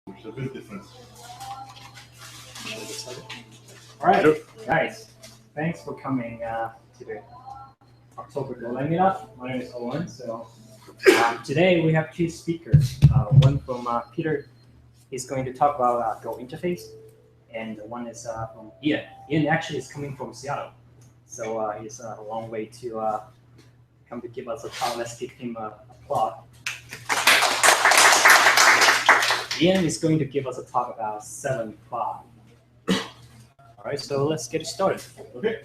which is a bit different. All right, guys, thanks for coming to the October Golang meetup. My name is Owen. So today we have two speakers. One from Peter, he's going to talk about Go interface, and one is from Ian. Ian actually is coming from Seattle, so he's a long way to come to give us a talk. Let's give him a applause. Ian is going to give us a talk about 7.5. All right, so let's get started. Okay.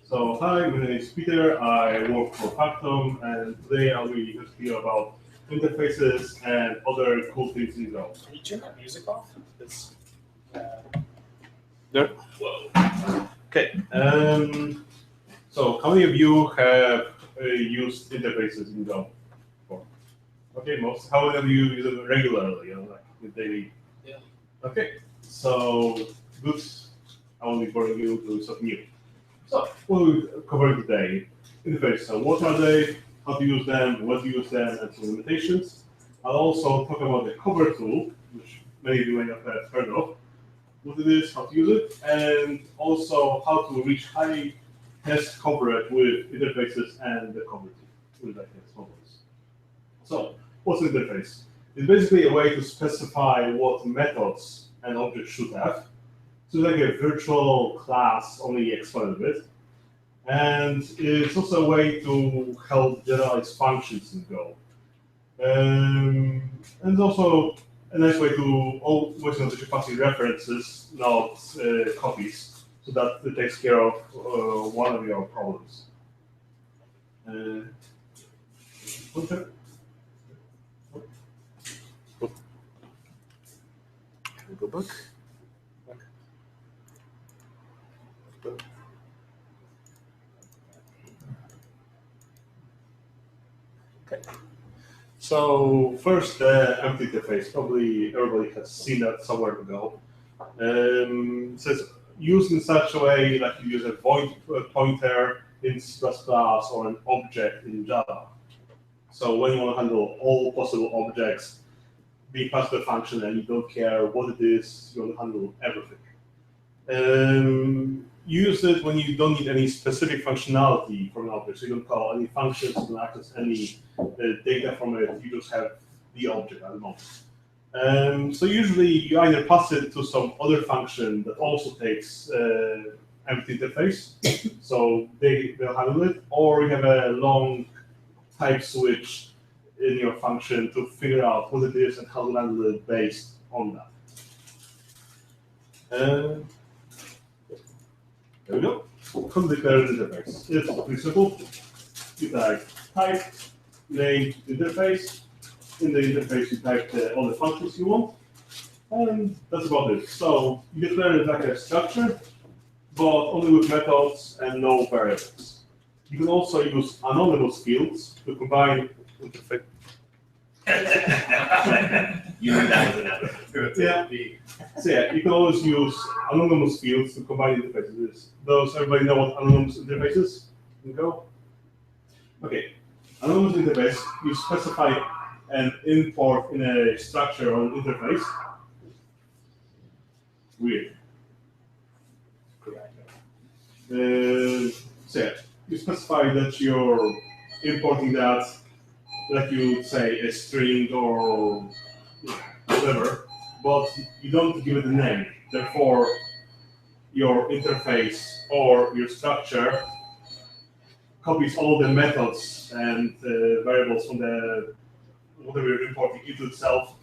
So hi, my name is Peter. I work for Factom, and today I'll be just hear about interfaces and other cool things in Go. Can you turn that music off? There. Whoa. Okay. So how many of you have used interfaces in Go? Okay, most. How many of you use them regularly, like daily? Yeah. Okay. So good. I will be boring you to something new. So what we'll cover today: interfaces. So what are they? How to use them? What to use them? And some limitations. I'll also talk about the cover tool, which many of you may not have heard of. What it is, how to use it, and also how to reach high test coverage with interfaces and the cover tool with like test coverage. So what's an interface? It's basically a way to specify what methods an object should have. So it's like a virtual class, only expanded a bit. And it's also a way to help generalize functions in Go. And it's also a nice way to always know that you're passing references, not copies, so that it takes care of one of your problems. Okay. Go back. Okay. So first, empty interface. Probably everybody has seen that somewhere ago. So it's used in such a way like you use a void pointer in C++ or an object in Java. So when you want to handle all possible objects, being passed to a function and you don't care what it is, you want to handle everything. Use it when you don't need any specific functionality from an object. So you don't call any functions, you don't access any data from it, you just have the object at the moment. So usually you either pass it to some other function that also takes empty interface, so they'll handle it, or you have a long type switch in your function to figure out what it is and how to handle it based on that. There we go. Undeclared interface. It's pretty simple. You type name interface. In the interface, you type all the functions you want, and that's about it. So you declare it like a structure, but only with methods and no variables. You can also use anonymous fields to combine interface. You knew that was an effort. Yeah. So yeah, you can always use anonymous fields to combine interfaces. Does everybody know what anonymous interface is in Go? Okay. Anonymous interface, you specify an import in a structure or an interface. Weird. So yeah, you specify that you're importing that, like you would say a string or whatever, but you don't give it a name. Therefore, your interface or your structure copies all the methods and variables from the whatever you're importing into itself,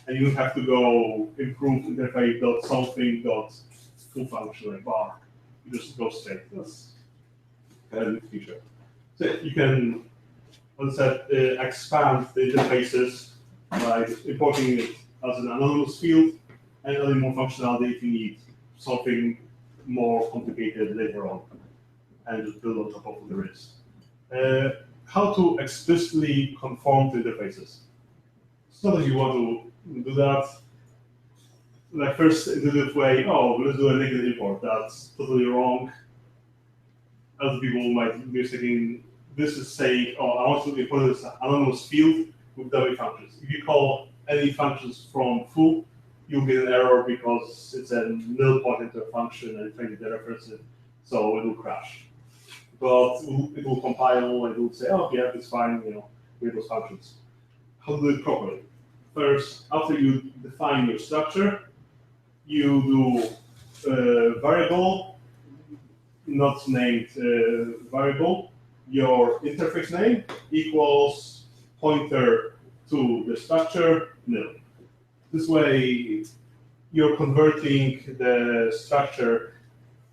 and you don't have to go improve interface.something.full function like bar. You just go straight. That's kind of a neat feature. So you can, as I said, expand the interfaces by importing it as an anonymous field and adding more functionality if you need something more complicated later on, and just build on top of what there is. How to explicitly conform to interfaces. It's not that you want to do that like first intuitive way, oh, let's do a naked import. That's totally wrong. Other people might be thinking, this is saying, oh, I want to import this anonymous field with dummy functions. If you call any functions from foo, you'll get an error because it's a nil pointer function and trying to dereference it, so it will crash. But it will compile and it will say, oh yeah, it's fine, with those functions. How to do it properly? First, after you define your structure, you do variable, not named variable, your interface name equals pointer to the structure, nil. This way, you're converting the structure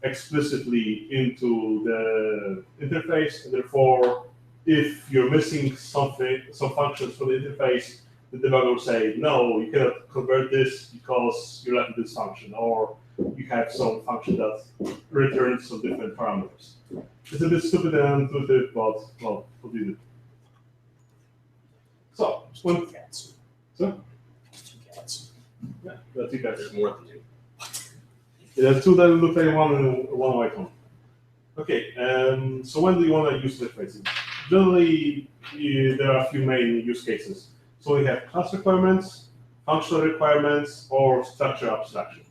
explicitly into the interface, and therefore, if you're missing some functions from the interface, the debugger will say, no, you cannot convert this because you're lacking this function, or you have some function that returns some different parameters. It's a bit stupid and intuitive, but well, what do you do? So, Two cats. So? Two cats. Yeah, that's it, guys. There's more than two. Yeah, there's two that look like one and one white one. Okay, so when do you want to use interfaces? Generally, there are a few main use cases. So we have class requirements, functional requirements, or structure abstraction.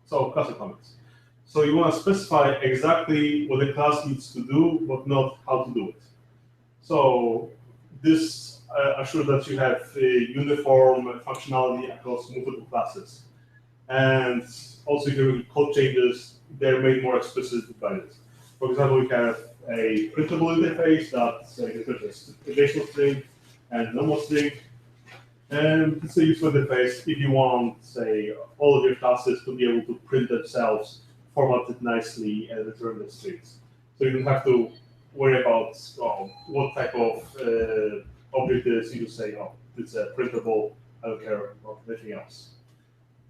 So class requirements. So you want to specify exactly what the class needs to do, but not how to do it. So this assures that you have a uniform functionality across multiple classes. And also, if you make code changes, they're made more explicit by this. For example, we have a printable interface that's a JSON string and normal string. And it's a useful interface if you want, say, all of your classes to be able to print themselves, formatted nicely, and return the strings. So you don't have to worry about what type of object it is. You just say, oh, it's a printable, I don't care about anything else.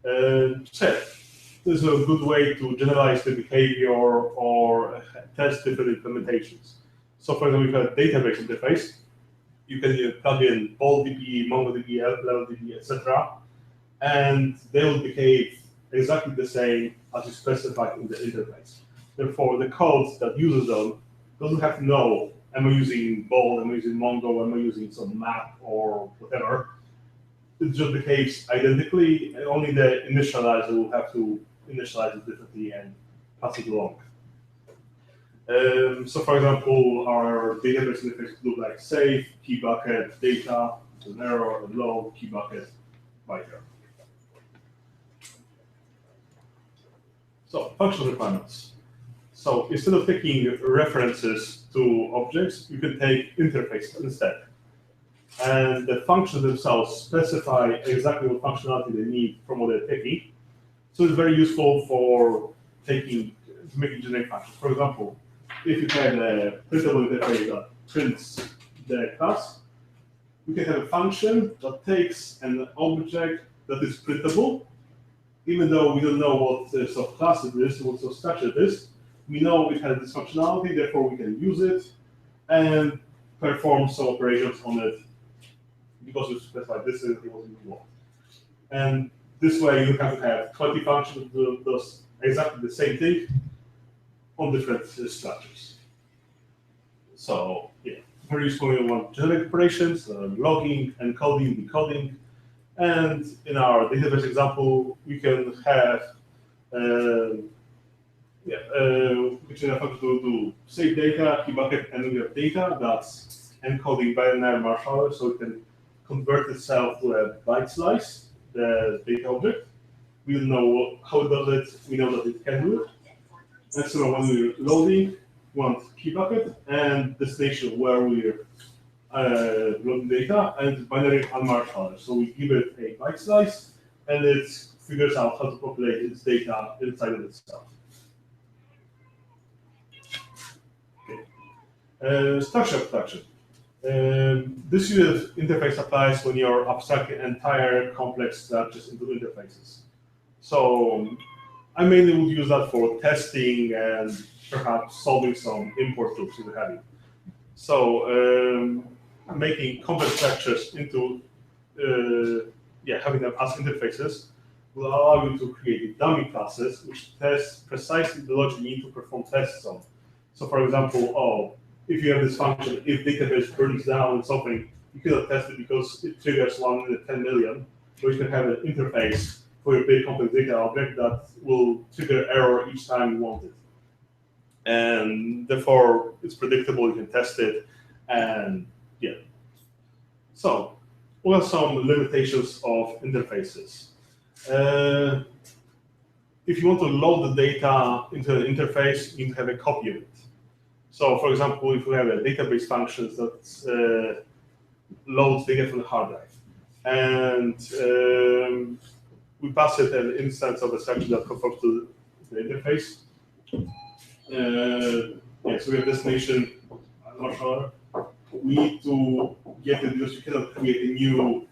This is a good way to generalize the behavior or test different implementations. So for example, if you have a database interface, you can plug in BoldDB, MongoDB, LevelDB, etc. And they will behave exactly the same as you specified in the interface. Therefore, the code that uses them doesn't have to know, am I using Bold, am I using Mongo, am I using some map or whatever. It just behaves identically, and only the initializer will have to initialize it differently and pass it along. So for example, our database interface could look like save, key bucket, data, an error, and load, key bucket, byte. So functional requirements. So instead of taking references to objects, you can take interfaces instead. And the functions themselves specify exactly what functionality they need from what they're taking. So it's very useful for making generic functions. For example, if you have a printable interface that prints the class, we can have a function that takes an object that is printable, even though we don't know what sort of class it is, what sort of structure it is. We know it has this functionality, therefore we can use it and perform some operations on it because we specified this is what we want. And this way you have to have 20 functions that does exactly the same thing on different structures. So yeah, very useful when you want generic operations, logging, encoding, decoding. And in our database example, we can have which is a function to save data, key bucket, and we have data that's encoding binary marshmallow, so it can convert itself to a byte slice, the data object. We don't know how it does it, we know that it can do it. And so when we're loading, we want key bucket and destination where we're loading data, and binary unmarshmallow. So we give it a byte slice, and it figures out how to populate its data inside of itself. Structure abstraction. This user interface applies when you're abstracting entire complex structures into interfaces. So I mainly would use that for testing and perhaps solving some import loops if you're having. So making complex structures into having them as interfaces will allow you to create dummy classes which test precisely the logic you need to perform tests on. So for example, if you have this function, if database burns down something, you cannot test it because it triggers 1 in 10 million. So you can have an interface for your big complex data object that will trigger error each time you want it. And therefore, it's predictable, you can test it, and yeah. So, what are some limitations of interfaces? If you want to load the data into an interface, you need to have a copy of it. So, for example, if we have a database function that loads data from the hard drive, and we pass it an instance of a structure that conforms to the interface. Yeah, so we have destination, Marshall. We need to get it because we cannot create a new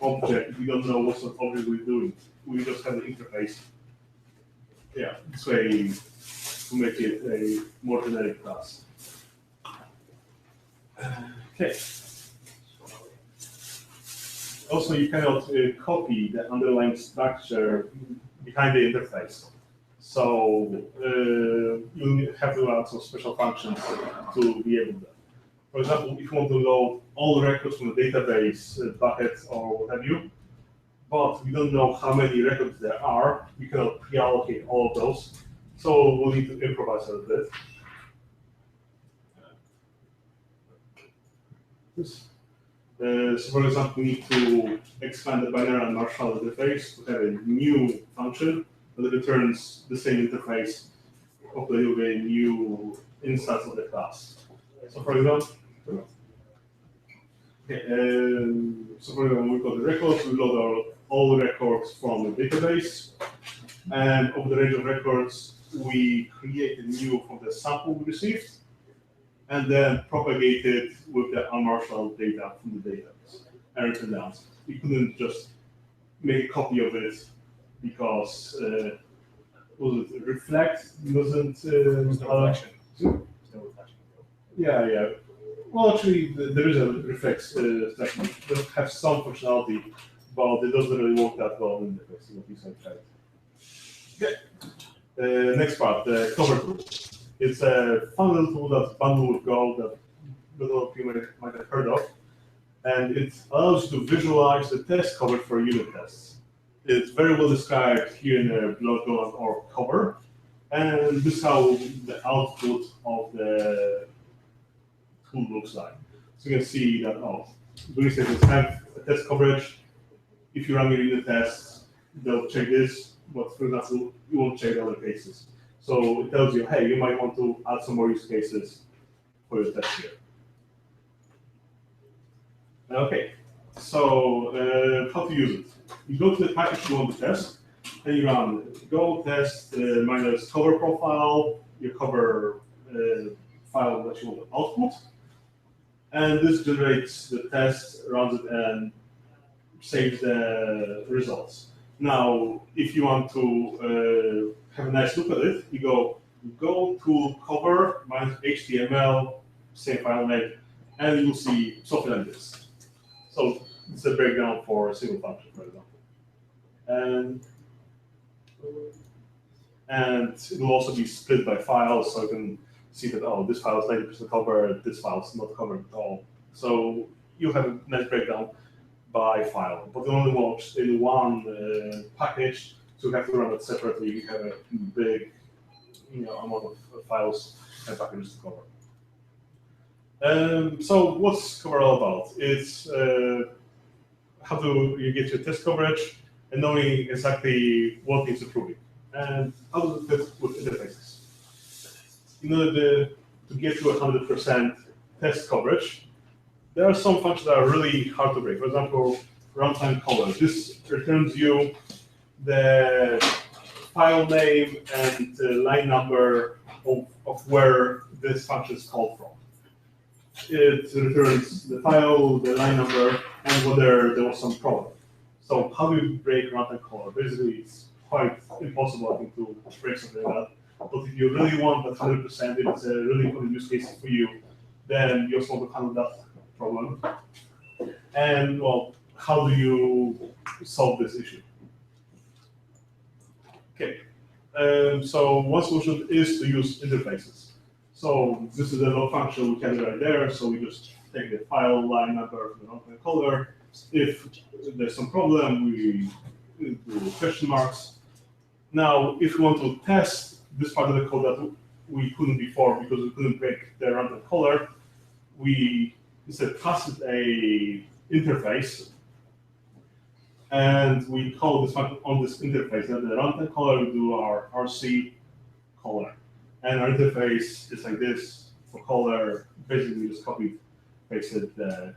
object. We don't know what sort of object we're doing. We just have the interface. Yeah, this way to make it a more generic class. Okay. Also, you cannot copy the underlying structure behind the interface. So you have to add some special functions to be able to. For example, if you want to load all records from the database bucket or what have you, but we don't know how many records there are, we cannot pre-allocate all of those. So we'll need to improvise a little bit. So for example, we need to expand the binary and Marshall interface to have a new function that returns the same interface, hopefully with a new instance of the class. So for example, we got the records, we load all the records from the database, and over the range of records, we create a new from the sample we received, and then propagate it with the unmarshalled data from the database and return the answer. We couldn't just make a copy of it because was it reflect? Wasn't reflection. No reflection. Yeah. Well, actually, there is a reflex section. It does have some functionality, but it doesn't really work that well in the case of this side. Okay. Next part, the cover tool. It's a fun little tool that's bundled with Go that a lot of you might have heard of, and it allows you to visualize the test cover for unit tests. It's very well described here in the blog.org cover, and this is how the output of the tool looks like. So you can see that, doing statements have a test coverage. If you run your unit tests, they'll check this, but for example, you won't check the other cases. So it tells you, hey, you might want to add some more use cases for your test here. Okay, so how to use it? You go to the package you want to test, and you run go test minus cover profile, your cover file that you want to output, and this generates the test, runs it, and saves the results. Now, if you want to have a nice look at it, you go to cover minus HTML, same file name, and you'll see something like this. So it's a breakdown for a single function, for example. And it will also be split by files, so you can see that, this file is 90% covered, this file is not covered at all. So you'll have a nice breakdown by file, but it only works in one package, so you have to run it separately. You have a big amount of files and packages to cover. So what's cover all about? It's how do you get your test coverage and knowing exactly what needs improving. And how does it fit with interfaces? In order to get to 100% test coverage, there are some functions that are really hard to break. For example, runtime color. This returns you the file name and the line number of where this function is called from. It returns the file, the line number, and whether there was some problem. So how do you break runtime color? Basically, it's quite impossible, I think, to break something like that. But if you really want that 100%, if it's a really good use case for you, then you also want to handle that problem. And well, how do you solve this issue? Okay, so one solution is to use interfaces. So this is a log function we can right there. So we just take the file line number from the runtime color. If there's some problem, we into question marks. Now, if we want to test this part of the code that we couldn't before because we couldn't break the runtime caller, we instead passed a interface, and we call this function on this interface. And the runtime caller will do our RC caller, and our interface is like this for caller. Basically, just copied, pasted the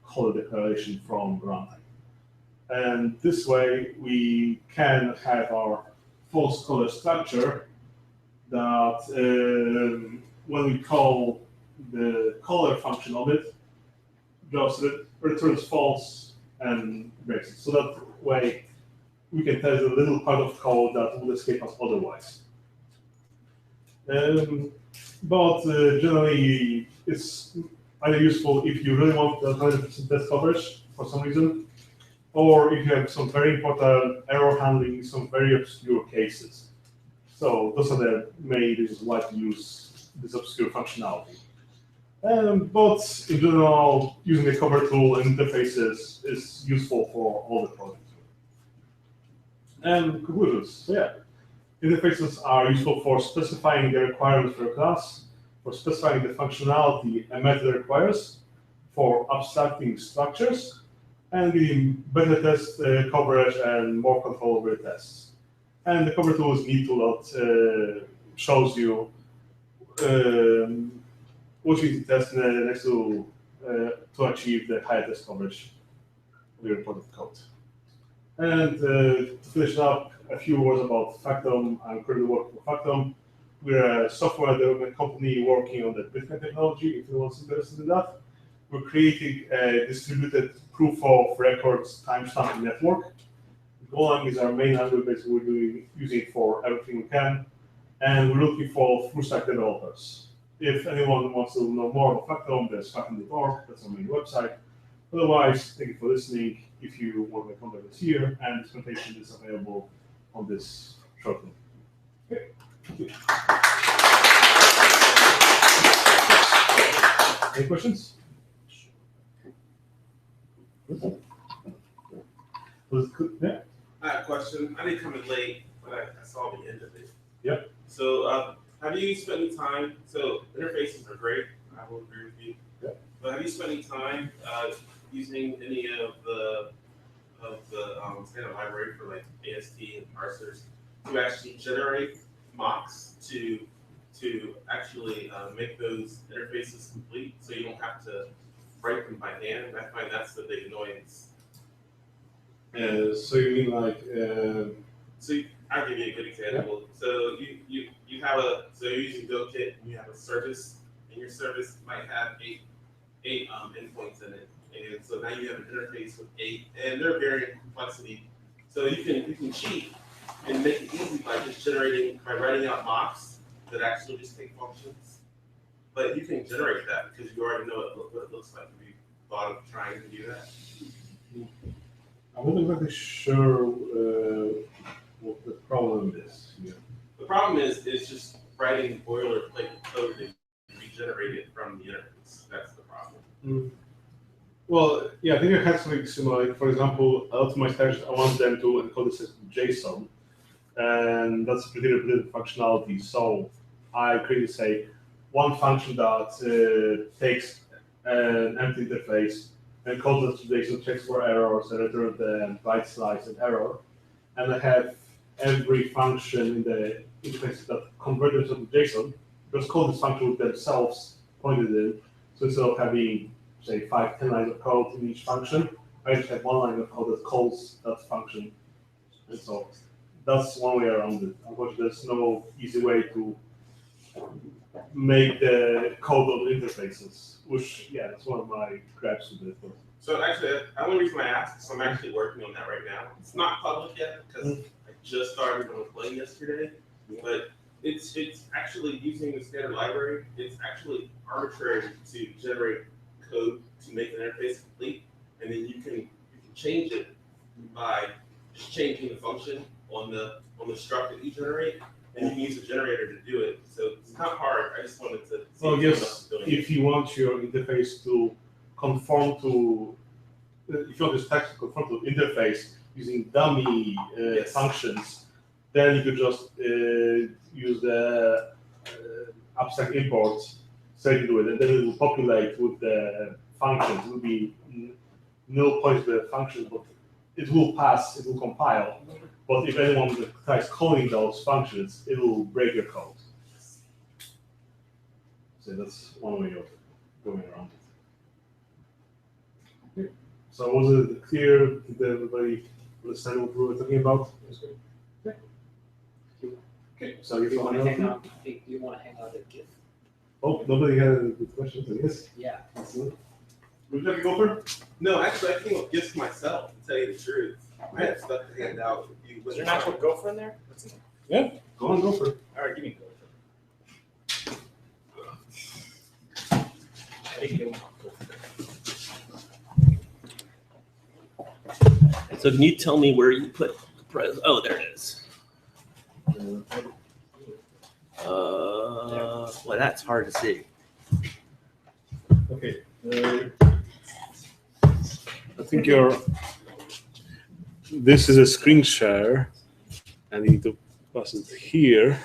caller declaration from runtime. And this way, we can have our false caller structure that when we call the caller function of it, just returns false and breaks it. So that way, we can test a little part of code that would escape us otherwise. But generally, it's either useful if you really want the 100% test coverage for some reason, or if you have some very important error handling in some very obscure cases. So those are the main reasons why to use this obscure functionality. But in general, using the cover tool and interfaces is useful for all the projects. And conclusions. So yeah, interfaces are useful for specifying the requirements for a class, for specifying the functionality a method requires, for abstracting structures, and giving better test coverage and more control over the tests. And the cover tool is a neat tool that shows you what you need to test next to achieve the higher test coverage of your reported code. And to finish up, a few words about Factom. I'm currently working for Factom. We're a software development company working on the Bitcoin technology, if anyone's interested in that. We're creating a distributed proof of records timestamping network. Golang is our main language base we're using for everything we can, and we're looking for full-stack developers. If anyone wants to know more about Factom, there's factom.org, that's our main website. Otherwise, thank you for listening. If you want to contact us here, and this presentation is available on this shortly. Okay. Thank you. Any questions? Yeah. I have a question. I didn't come in late, but I saw the end of it. Yep. So, have you spent any time? So, interfaces are great. I will agree with you. Yep. But have you spent any time using any of the standard library for like AST and parsers to actually generate mocks to actually make those interfaces complete, so you don't have to write them by hand? I find that's the big annoyance. So you mean like? I'll give you a good example. Yeah. So you have you're using GoKit and you have a service, and your service might have eight endpoints in it, and so now you have an interface with 8, and they're varying complexity. So you can cheat and make it easy by writing out mocks that actually just take functions. But you can generate that because you already know what it looks like. Have you thought of trying to do that? I'm not exactly sure what the problem is here. The problem is just writing boilerplate code that can be generated from the interface. That's the problem. Mm. Well, yeah, I think I had something similar. Like, for example, a lot of my stacks, I want them to encode this as JSON, and that's pretty repetitive functionality. So I created, say, one function that takes an empty interface and calls it to JSON, checks for errors, and returns the byte slice and error. And I have every function in the interface that converts to JSON, just call this function with themselves pointed in. So instead of having, say, 5-10 lines of code in each function, I just have one line of code that calls that function. And so that's one way around it. Unfortunately, there's no easy way to make the code of interfaces, which, yeah, that's one of my gripes with it. So actually, the only reason I asked is I'm actually working on that right now. It's not public yet because I just started on playing yesterday, but it's actually using the standard library. It's actually arbitrary to generate code to make an interface complete, and then you can change it by just changing the function on the struct that you generate, and you can use the generator to do it. So it's not hard. I just wanted to see if you want your interface to conform to, if you want this text to conform to interface, using dummy functions, then you could just use the abstract import straight into it, and then it will populate with the functions. It will be no point to the function, but it will pass, it will compile. But if anyone tries calling those functions, it will break your code. So that's one way of going around it. Okay. So was it clear? Did everybody understand what we were talking about? Okay. Okay. So Do you want to hang out? Do you want to hang out at GIF? Oh, nobody had a good question, I guess. Yeah. Would you like to go for it? No, actually, I came up with gifts myself, to tell you the truth. I had stuff to hand out. Is there an actual gopher in there? What's in Yeah. Go on, go for it. All right, give me gopher. I didn't get one. So can you tell me where you put the pres? Oh, there it is. Well, that's hard to see. Okay. I think this is a screen share, and you need to pass it here.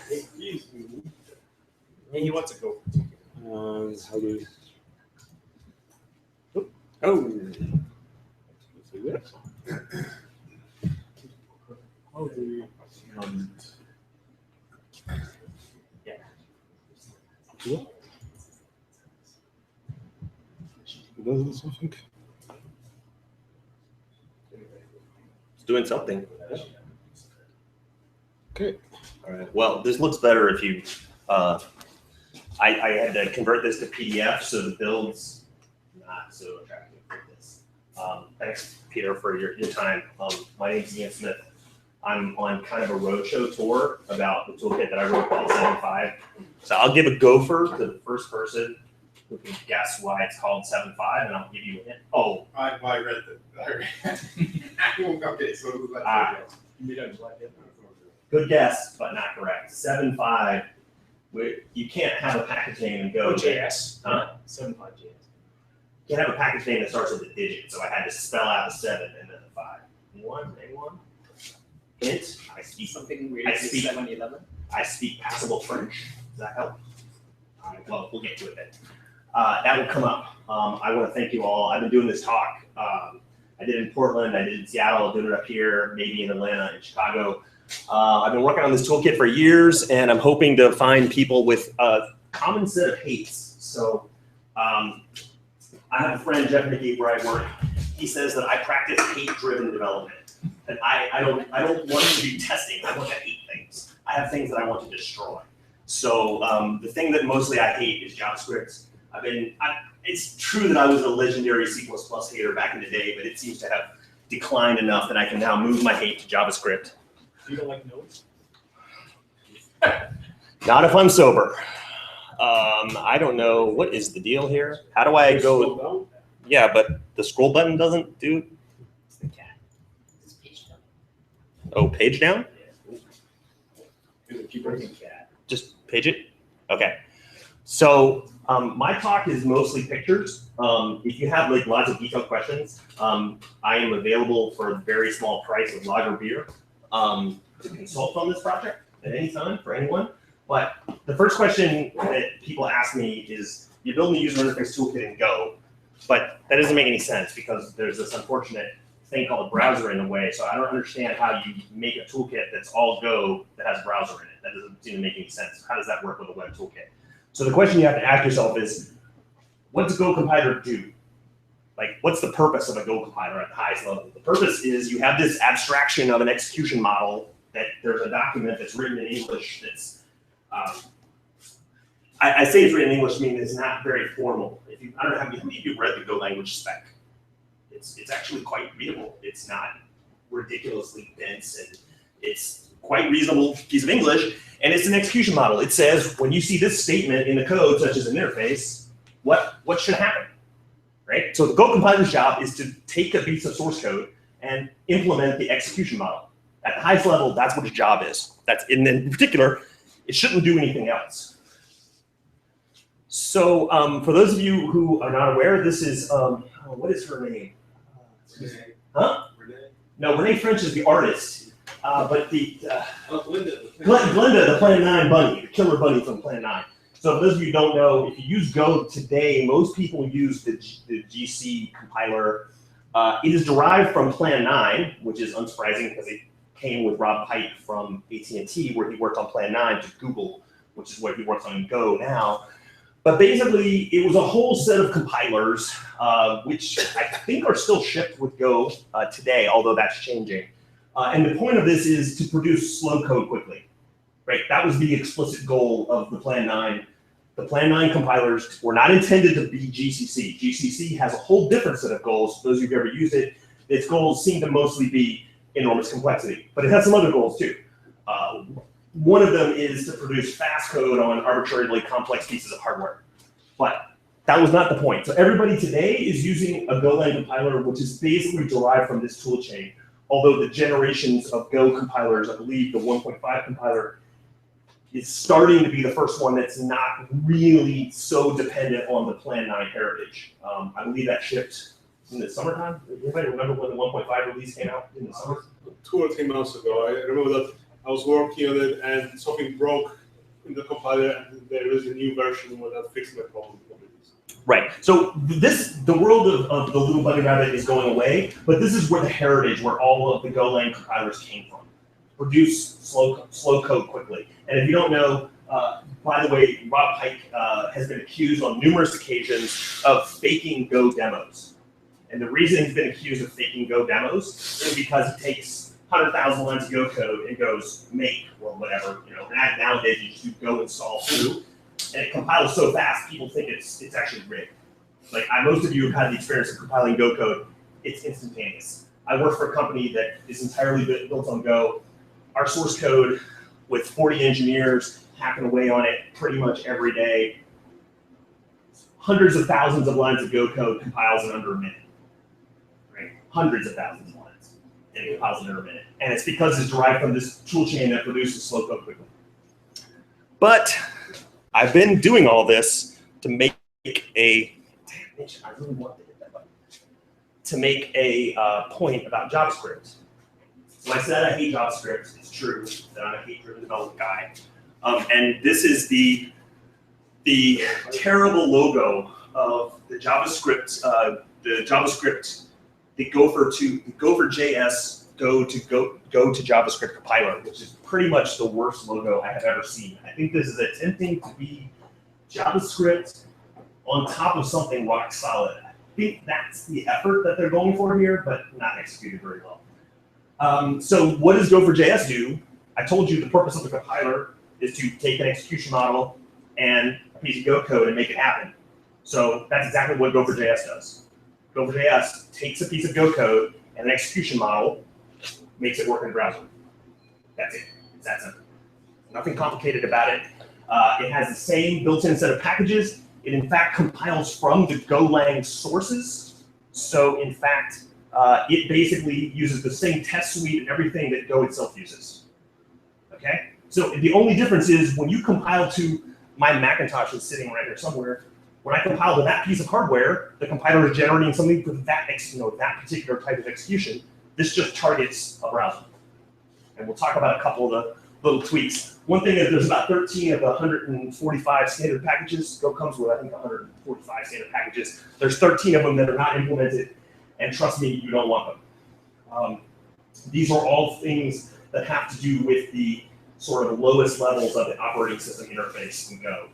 He wants a gopher. And how do we? Oh. How do we? Yeah. What? Does it something? It's doing something. Okay. All right. Well, this looks better if you. I had to convert this to PDF, so the build's not so attractive for this. Thanks, Peter, for your time. My name's Ian Smith. I'm on kind of a roadshow tour about the toolkit that I wrote called 7.5. So I'll give a gopher to the first person who can guess why it's called 7.5, and I'll give you a hint. Oh, I read that. Okay, so good guess, but not correct. 7.5. You can't have a package name and go. JS. Huh? 7.5 JS. You can't have a package name that starts with a digit, so I had to spell out the 7 and then the 5. Anyone? Hint. I speak Something I weird. speak- 7-11. I speak passable French. Does that help? All right, well, we'll get to it then. That will come up. I want to thank you all. I've been doing this talk. I did it in Portland, I did it in Seattle, I did it up here, maybe in Atlanta and Chicago. I've been working on this toolkit for years, and I'm hoping to find people with a common set of hates. So I have a friend, Jeff McGee, where I work. He says that I practice hate-driven development. And I don't want to be testing. I want to hate things. I have things that I want to destroy. So the thing that mostly I hate is JavaScript. It's true that I was a legendary C++ hater back in the day, but it seems to have declined enough that I can now move my hate to JavaScript. You don't like nodes? Not if I'm sober. I don't know. What is the deal here? How do I go? Yeah, but the scroll button doesn't do. It's the cat. It's page down. Oh, page down? Keep working, cat. Just page it? Okay. So my talk is mostly pictures. If you have like lots of detailed questions, I am available for a very small price of lager beer to consult on this project at any time for anyone. But the first question that people ask me is, you're building a user interface toolkit in Go, but that doesn't make any sense because there's this unfortunate thing called a browser in the way. So I don't understand how you make a toolkit that's all Go that has a browser in it. That doesn't seem to make any sense. How does that work with a web toolkit? So the question you have to ask yourself is, what does Go compiler do? Like, what's the purpose of a Go compiler at the highest level? The purpose is you have this abstraction of an execution model that there's a document that's written in English that's, I say it's written in English, meaning it's not very formal. I don't know how many of you read the Go language spec. It's actually quite readable. It's not ridiculously dense, and it's quite reasonable piece of English, and it's an execution model. It says, when you see this statement in the code, such as an interface, what should happen, right? So the Go compiler's job is to take a piece of source code and implement the execution model. At the highest level, that's what its job is. In particular, it shouldn't do anything else. So for those of you who are not aware, this is, what is her name? Renee. Huh? Renee. No, Renee French is the artist, but the Glenda. the Plan 9 bunny, the killer bunny from Plan 9. So for those of you who don't know, if you use Go today, most people use the GC compiler. It is derived from Plan 9, which is unsurprising because it came with Rob Pike from AT&T, where he worked on Plan 9 to Google, which is what he works on in Go now. But basically, it was a whole set of compilers, which I think are still shipped with Go today, although that's changing. And the point of this is to produce slow code quickly, right? That was the explicit goal of the Plan 9. The Plan 9 compilers were not intended to be GCC. GCC has a whole different set of goals. For those of you who've ever used it, its goals seem to mostly be enormous complexity, but it has some other goals too. One of them is to produce fast code on arbitrarily complex pieces of hardware. But that was not the point. So everybody today is using a Golang compiler, which is basically derived from this tool chain. Although the generations of Go compilers, I believe the 1.5 compiler is starting to be the first one that's not really so dependent on the Plan 9 heritage. I believe that shipped in the summertime. Anybody remember when the 1.5 release came out in the summer? 2 or 3 months ago. I remember that I was working on it and something broke in the compiler, and there is a new version where that fixed my problem. Right. So the world of the little bunny rabbit is going away, but this is where the heritage, where all of the Golang compilers came from. Produce slow code quickly. And if you don't know, by the way, Rob Pike has been accused on numerous occasions of faking Go demos. And the reason he's been accused of faking Go demos is because he takes 100,000 lines of Go code and goes make or whatever, and nowadays you just do Go install foo, and it compiles so fast people think it's actually rigged. Like most of you have had the experience of compiling Go code, it's instantaneous. I work for a company that is entirely built on Go. Our source code with 40 engineers hacking away on it pretty much every day. Hundreds of thousands of lines of Go code compiles in under a minute. Right? Hundreds of thousands of lines. And it compiles in under a minute. And it's because it's derived from this tool chain that produces slow code quickly. But I've been doing all this to make a point about JavaScript. So I said I hate JavaScript. It's true that I'm a hate-driven development guy. And this is the terrible logo of the JavaScript, the GopherJS Go to JavaScript compiler, which is pretty much the worst logo I have ever seen. I think this is attempting to be JavaScript on top of something rock solid. I think that's the effort that they're going for here, but not executed very well. So what does GopherJS do? I told you the purpose of the compiler is to take an execution model and a piece of Go code and make it happen. So that's exactly what GopherJS does. GopherJS takes a piece of Go code and an execution model, makes it work in the browser. That's it. It's that simple. Nothing complicated about it. It has the same built-in set of packages. It in fact compiles from the Golang sources. So in fact, it basically uses the same test suite and everything that Go itself uses. Okay? So the only difference is when you compile to, my Macintosh is sitting right here somewhere, when I compile to that piece of hardware, the compiler is generating something for that, that particular type of execution. This just targets a browser. And we'll talk about a couple of the little tweaks. One thing is there's about 13 of the 145 standard packages. Go comes with, I think, 145 standard packages. There's 13 of them that are not implemented, and trust me, you don't want them. These are all things that have to do with the sort of lowest levels of the operating system interface in Go.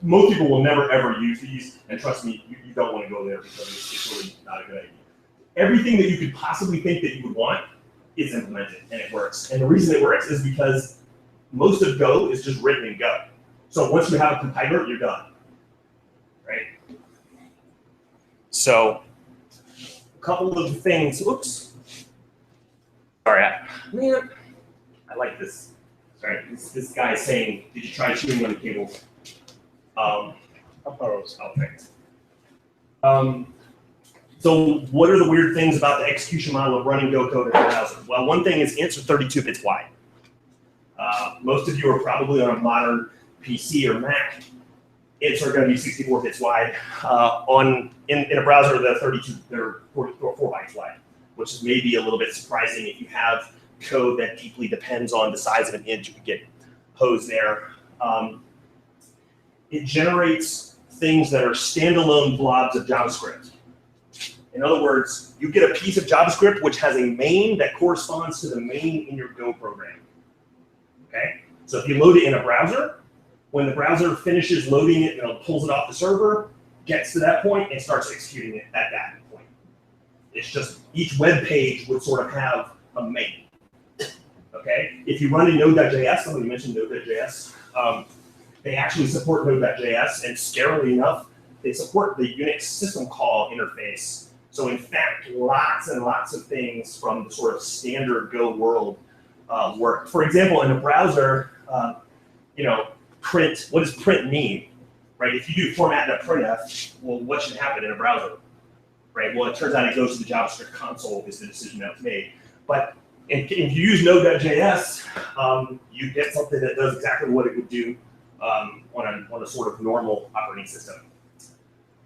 Most people will never, ever use these, and trust me, you don't want to go there because it's really not a good idea. Everything that you could possibly think that you would want is implemented, and it works. And the reason it works is because most of Go is just written in Go. So once you have a compiler, you're done, right? So a couple of things, oops. Sorry, I like this. Sorry, this guy is saying, did you try chewing on the cables? So what are the weird things about the execution model of running Go code in the browser? Well, one thing is ants are 32 bits wide. Most of you are probably on a modern PC or Mac. Ants are going to be 64 bits wide. In a browser, they're 4 bytes wide. which is maybe a little bit surprising if you have code that deeply depends on the size of an int. You could get hosed there. It generates things that are standalone blobs of JavaScript. In other words, you get a piece of JavaScript which has a main that corresponds to the main in your Go program. Okay? So if you load it in a browser, when the browser finishes loading it, pulls it off the server, gets to that point, and starts executing it at that point. It's just each web page would sort of have a main. Okay? If you run in Node.js, somebody mentioned Node.js, they actually support Node.js, and scarily enough, they support the Unix system call interface. So in fact, lots and lots of things from the sort of standard Go world work. For example, in a browser, print, what does print mean? Right? If you do format in a printf, well, what should happen in a browser? Right? Well, it turns out it goes to the JavaScript console is the decision that was made. But if you use Node.js, you get something that does exactly what it would do on a sort of normal operating system.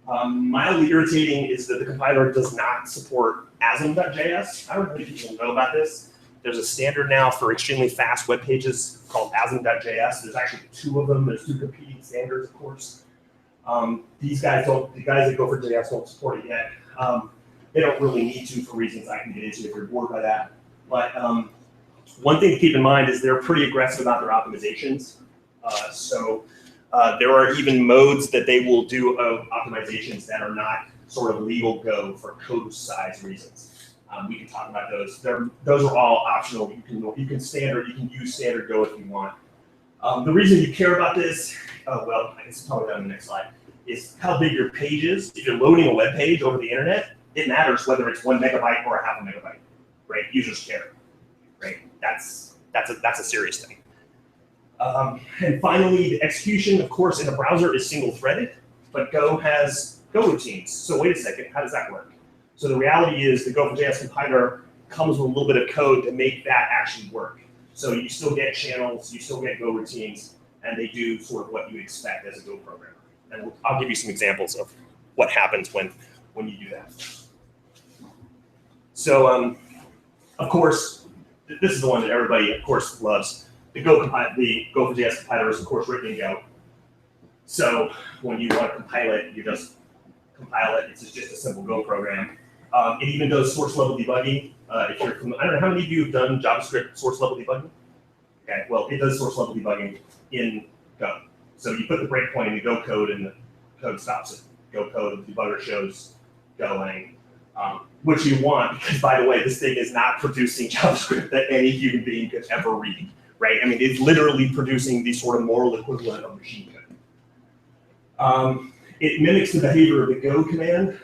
Mildly irritating is that the compiler does not support asm.js. I don't know if people know about this. There's a standard now for extremely fast web pages called asm.js. There's actually two of them. There's two competing standards, of course. The guys at GopherJS don't support it yet. They don't really need to for reasons I can get into if you're bored by that. But one thing to keep in mind is they're pretty aggressive about their optimizations. There are even modes that they will do of optimizations that are not sort of legal Go for code size reasons. We can talk about those. Those are all optional. You can use standard Go if you want. The reason you care about this, well, I guess I'll talk about that on the next slide, is how big your page is. If you're loading a web page over the internet, it matters whether it's 1 megabyte or a half a megabyte, right? Users care, right? That's a serious thing. And finally, the execution, of course, in a browser is single-threaded, but Go has Go routines. So wait a second, how does that work? So the reality is the GopherJS compiler comes with a little bit of code to make that actually work. So you still get channels, you still get Go routines, and they do sort of what you expect as a Go programmer. And I'll give you some examples of what happens when you do that. So, of course, this is the one that everybody, of course, loves. The GopherJS compiler is, of course, written in Go. So when you want to compile it, you just compile it. It's just a simple Go program. It even does source level debugging. If you're I don't know how many of you have done JavaScript source level debugging. Okay, well, it does source level debugging in Go. So you put the breakpoint in the Go code, and the code stops it. Go code, the debugger shows going, which you want because, by the way, this thing is not producing JavaScript that any human being could ever read. Right? I mean, it's literally producing the sort of moral equivalent of machine code. It mimics the behavior of the Go command,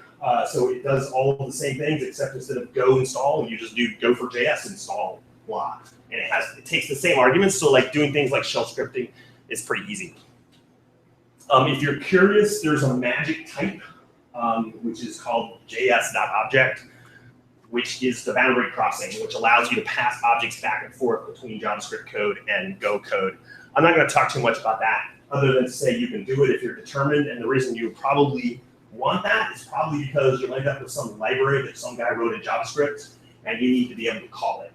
so it does all of the same things, except instead of Go install, you just do GopherJS install blah, and it takes the same arguments. So, like doing things like shell scripting is pretty easy. If you're curious, there's a magic type, which is called js.object. Which is the boundary crossing, which allows you to pass objects back and forth between JavaScript code and Go code. I'm not going to talk too much about that, other than to say you can do it if you're determined, and the reason you probably want that is probably because you'll end up with some library that some guy wrote in JavaScript, and you need to be able to call it.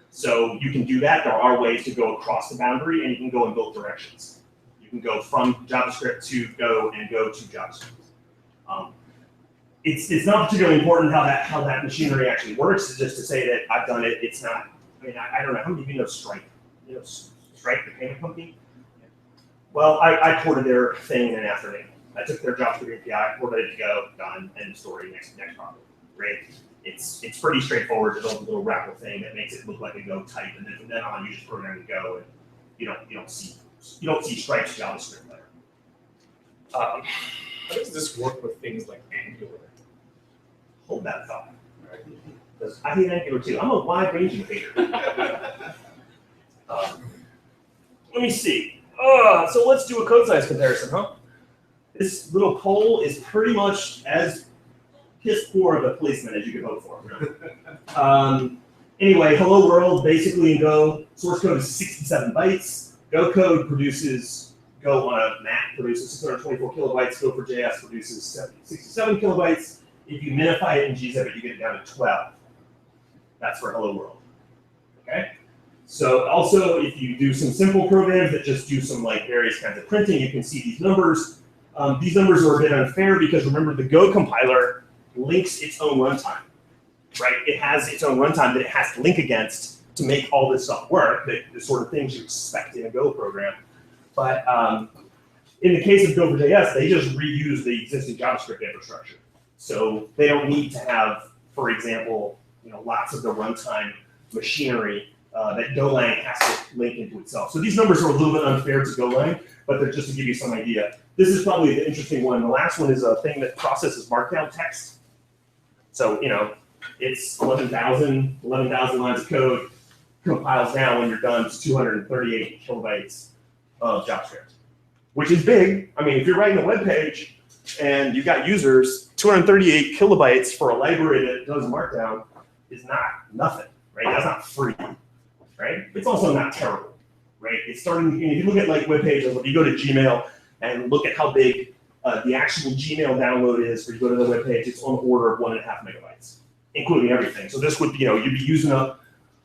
So you can do that. There are ways to go across the boundary, and you can go in both directions. You can go from JavaScript to Go and go to JavaScript. It's not particularly important how that machinery actually works. It's just to say that I've done it. It's not. I mean, I don't know how many of you know Stripe. You know Stripe, the payment company. Well, I ported their thing in an afternoon. I took their JavaScript API, ported it to Go, done, end of story. Next problem. Right? It's pretty straightforward. There's a little wrapper thing that makes it look like a Go type, and then from then on you just program to Go, and you don't see Stripe's JavaScript there. How does this work with things like Angular? Hold that thought. Because I hate Angular too. I'm a wide-ranging hater. Let me see. So let's do a code size comparison, huh? This little poll is pretty much as piss poor of a placement as you could hope for. Anyway, hello world, basically in Go, source code is 67 bytes. Go code produces, Go on a Mac produces 624 kilobytes. GopherJS produces 67 kilobytes. If you minify it in gzip, you get it down to 12. That's for hello world. Okay. So also, if you do some simple programs that just do some like various kinds of printing, you can see these numbers. These numbers are a bit unfair because remember the Go compiler links its own runtime, right? It has its own runtime that it has to link against to make all this stuff work, the sort of things you expect in a Go program. But in the case of GopherJS, they just reuse the existing JavaScript infrastructure. So they don't need to have, for example, lots of the runtime machinery that Golang has to link into itself. So these numbers are a little bit unfair to Golang, but they're just to give you some idea. This is probably the interesting one. The last one is a thing that processes markdown text. So, it's 11,000 lines of code, compiles down when you're done to 238 kilobytes of JavaScript, which is big. I mean, if you're writing a web page and you've got users, 238 kilobytes for a library that does markdown is not nothing, right? That's not free, right? It's also not terrible, right? It's starting, if you look at like web pages, if you go to Gmail and look at how big the actual Gmail download is, or you go to the web page, it's on the order of 1.5 megabytes, including everything. So this would, you'd be using up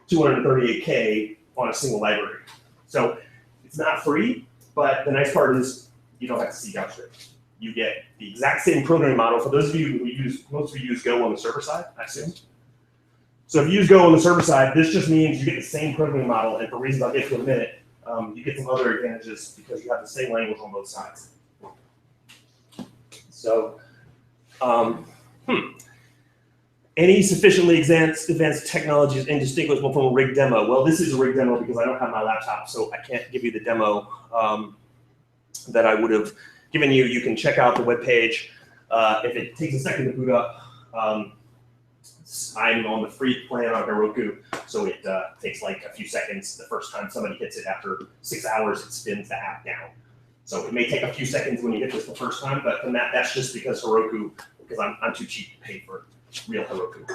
238K on a single library. So it's not free, but the nice part is you don't have to see JavaScript. You get the exact same programming model. For those of you who most of you use Go on the server side, I assume. So if you use Go on the server side, this just means you get the same programming model, and for reasons I'll get to in a minute, you get some other advantages because you have the same language on both sides. So, any sufficiently advanced technology is indistinguishable from a rig demo. Well, this is a rig demo because I don't have my laptop, so I can't give you the demo that I would have given you. You can check out the webpage. If it takes a second to boot up, I'm on the free plan on Heroku, so it takes like a few seconds the first time somebody hits it. After 6 hours, it spins the app down. So it may take a few seconds when you hit this the first time, but from that's just because Heroku, because I'm too cheap to pay for real Heroku.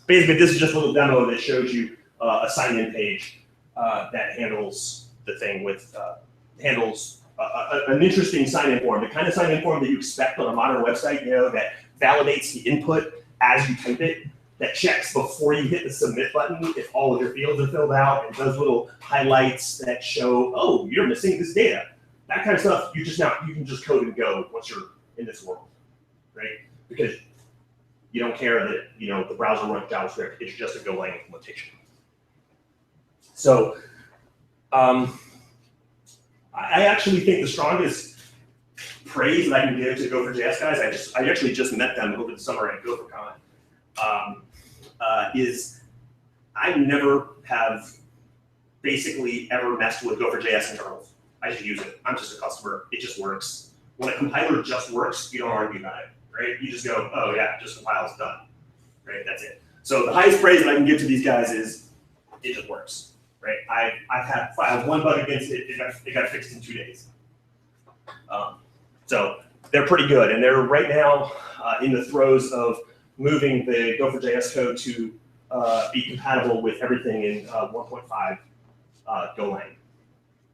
Basically, this is just a little demo that shows you a sign-in page that handles the thing with, handles an interesting sign-in form, the kind of sign-in form that you expect on a modern website, that validates the input as you type it, that checks before you hit the submit button if all of your fields are filled out, and does little highlights that show, oh, you're missing this data. That kind of stuff, you can just code and go once you're in this world, right? Because you don't care that the browser runs JavaScript. It's just a Golang implementation. So I actually think the strongest praise that I can give to GopherJS guys, I actually just met them over the summer at GopherCon, is I never have basically ever messed with GopherJS internals. I just use it. I'm just a customer. It just works. When a compiler just works, you don't argue about it, right? You just go, oh yeah, just compiles, done, right? That's it. So the highest praise that I can give to these guys is it just works, right? I've filed one bug against it. It got fixed in 2 days. So they're pretty good, and they're right now in the throes of moving the GopherJS code to be compatible with everything in 1.5 Golang.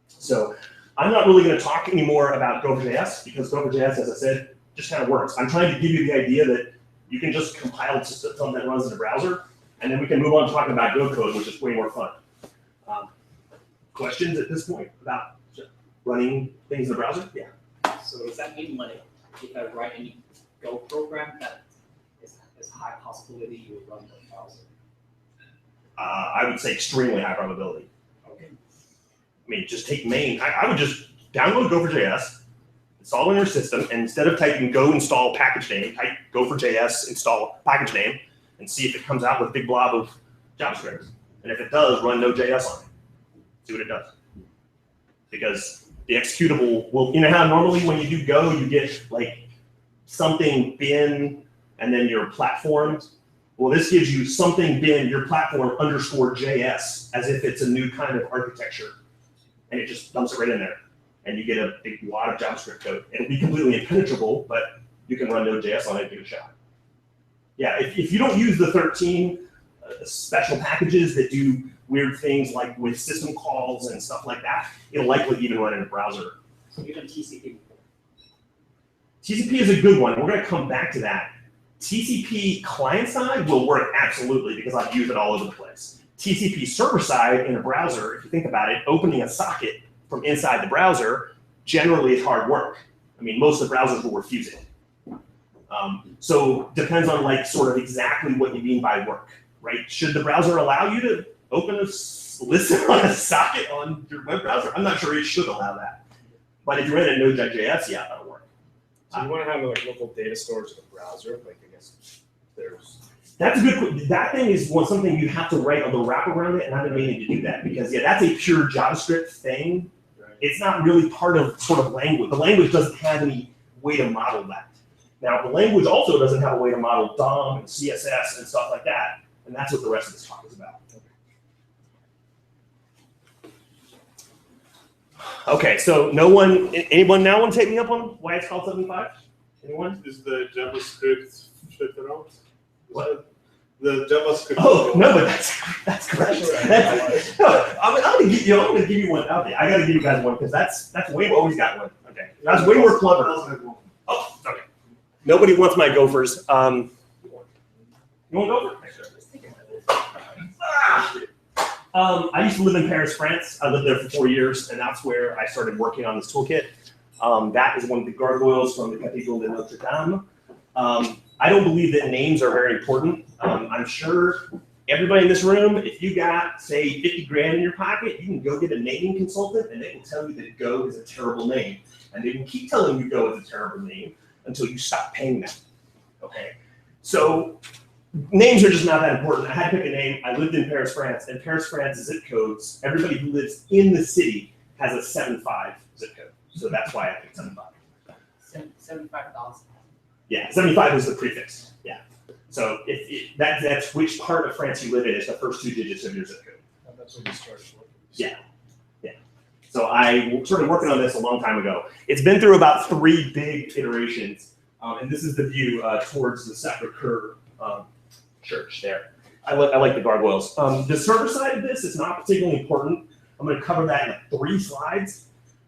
So I'm not really going to talk anymore about GopherJS because GopherJS, as I said, just kind of works. I'm trying to give you the idea that you can just compile to something that runs in a browser, and then we can move on to talking about Go code, which is way more fun. Questions at this point about running things in the browser? Yeah. So does that mean like if I write any Go program that is a high possibility you will run the browser? I would say extremely high probability. Okay. I mean, just take main. I would just download GopherJS, install it in your system, and instead of typing go install package name, type GopherJS install package name, and see if it comes out with a big blob of JavaScript. And if it does, run Node.js on it. See what it does. Because the executable will, how normally when you do Go, you get like something bin and then your platform. Well, this gives you something bin your platform underscore JS as if it's a new kind of architecture. And it just dumps it right in there. And you get a big lot of JavaScript code. It'll be completely impenetrable, but you can run Node.js on it and give it a shot. Yeah, if you don't use the 13 special packages that do weird things like with system calls and stuff like that, it'll likely even run in a browser. So even TCP. TCP is a good one. We're going to come back to that. TCP client side will work absolutely because I've used it all over the place. TCP server side in a browser, if you think about it, opening a socket from inside the browser generally is hard work. I mean, most of the browsers will refuse it. So depends on like sort of exactly what you mean by work, right? Should the browser allow you to open a listen on a socket on your web browser? I'm not sure it should allow that. But if you're in a Node.js, yeah, that'll work. So you want to have like local data storage in the browser, like I guess there's. That's a good. That thing is something you have to write a little wrap around it, and I've been meaning to do that because yeah, that's a pure JavaScript thing. It's not really part of sort of language. The language doesn't have any way to model that. Now, the language also doesn't have a way to model DOM and CSS and stuff like that, and that's what the rest of this talk is about. Okay, so anyone now want to take me up on why it's called 7.5? Anyone? Is the JavaScript shit around? What? The JavaScript. Oh no, but that's correct. I'm gonna give you one. Okay, I gotta give you guys one because that's way. Always got one. Okay, that's way more clever. Oh, okay. Nobody wants my Gophers. You want Gopher? I used to live in Paris, France. I lived there for 4 years, and that's where I started working on this toolkit. That is one of the gargoyles from the Cathedral de Notre Dame. I don't believe that names are very important. I'm sure everybody in this room, if you got, say, 50 grand in your pocket, you can go get a naming consultant, and they will tell you that Go is a terrible name. And they can keep telling you Go is a terrible name until you stop paying them. Okay? So names are just not that important. I had to pick a name. I lived in Paris, France, and Paris, France zip codes, everybody who lives in the city has a 7.5 zip code. So that's why I picked 7.5. 75,000. Yeah, 75 is the prefix. Yeah. So that's which part of France you live in is the first 2 digits of your zip code. And that's when you started working. Yeah. Yeah. So I started working on this a long time ago. It's been through about 3 big iterations. And this is the view towards the Sacre-Cœur church there. I like the gargoyles. The server side of this is not particularly important. I'm going to cover that in like 3 slides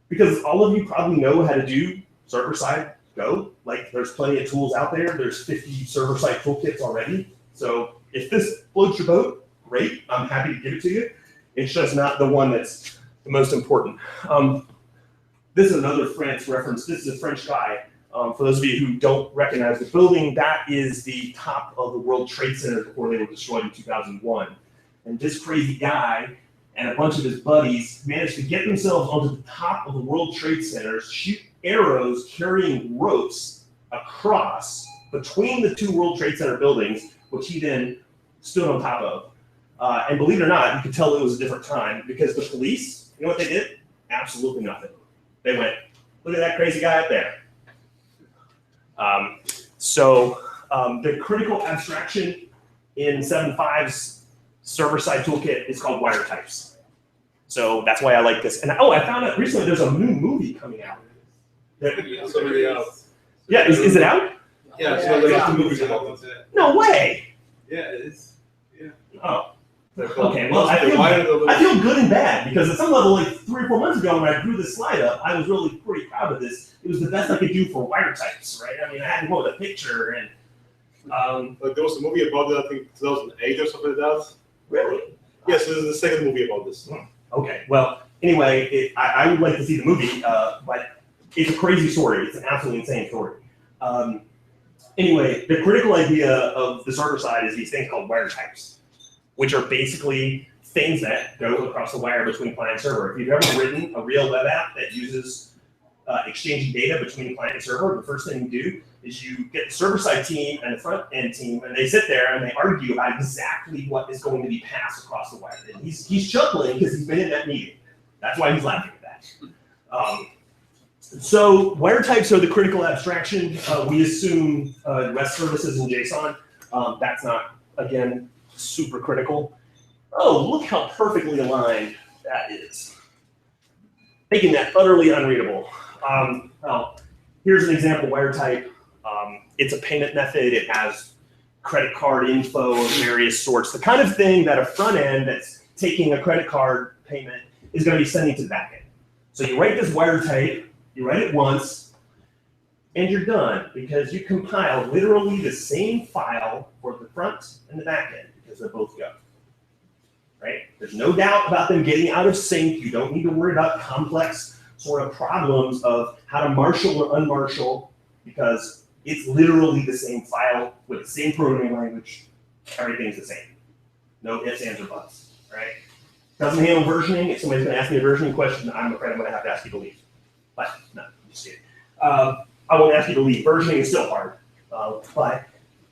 because all of you probably know how to do server side Go. Like there's plenty of tools out there. There's 50 server side toolkits already. So if this floats your boat, great. I'm happy to give it to you. It's just not the one that's the most important. This is another France reference. This is a French guy. For those of you who don't recognize the building, that is the top of the World Trade Center before they were destroyed in 2001. And this crazy guy and a bunch of his buddies managed to get themselves onto the top of the World Trade Center, shoot arrows carrying ropes across between the 2 World Trade Center buildings, which he then stood on top of. And believe it or not, you could tell it was a different time because the police, you know what they did? Absolutely nothing. They went, look at that crazy guy up there. The critical abstraction in 7.5's server-side toolkit is called wire types. So that's why I like this. And I found out recently there's a new movie coming out. It's already out. Yeah, is it out? Yeah, so there's the movie about it. No way. Yeah, it is. Yeah. Oh. Okay, well, I feel good and bad because at some level, like 3 or 4 months ago when I drew this slide up, I was really pretty proud of this. It was the best I could do for wire types, right? I mean, I had to go with a picture and. Like there was a movie about it, I think 2008 or something like that. Really? Yes, this is the 2nd movie about this. Okay, well, anyway, I would like to see the movie, but it's a crazy story. It's an absolutely insane story. Anyway, the critical idea of the server side is these things called wire types, which are basically things that go across the wire between client and server. If you've ever written a real web app that uses exchanging data between client and server, the first thing you do is you get the server-side team and the front-end team, and they sit there and they argue about exactly what is going to be passed across the wire. And he's chuckling because he's been in that meeting. That's why he's laughing at that. So wire types are the critical abstraction. We assume REST services in JSON. That's not, again, super critical. Oh, look how perfectly aligned that is. Making that utterly unreadable. Well, here's an example wire type. It's a payment method. It has credit card info of various sorts. The kind of thing that a front end that's taking a credit card payment is going to be sending to the back end. So you write this wire type, you write it once, and you're done because you compile literally the same file for the front and the back end because they're both Go. Right? There's no doubt about them getting out of sync. You don't need to worry about complex sort of problems of how to marshal or unmarshal because it's literally the same file with the same programming language. Everything's the same. No ifs, ands, or buts. Right? Doesn't handle versioning. If somebody's going to ask me a versioning question, I'm afraid I'm going to have to ask you to leave. But no, I'm just kidding. I won't ask you to leave. Versioning is still hard. But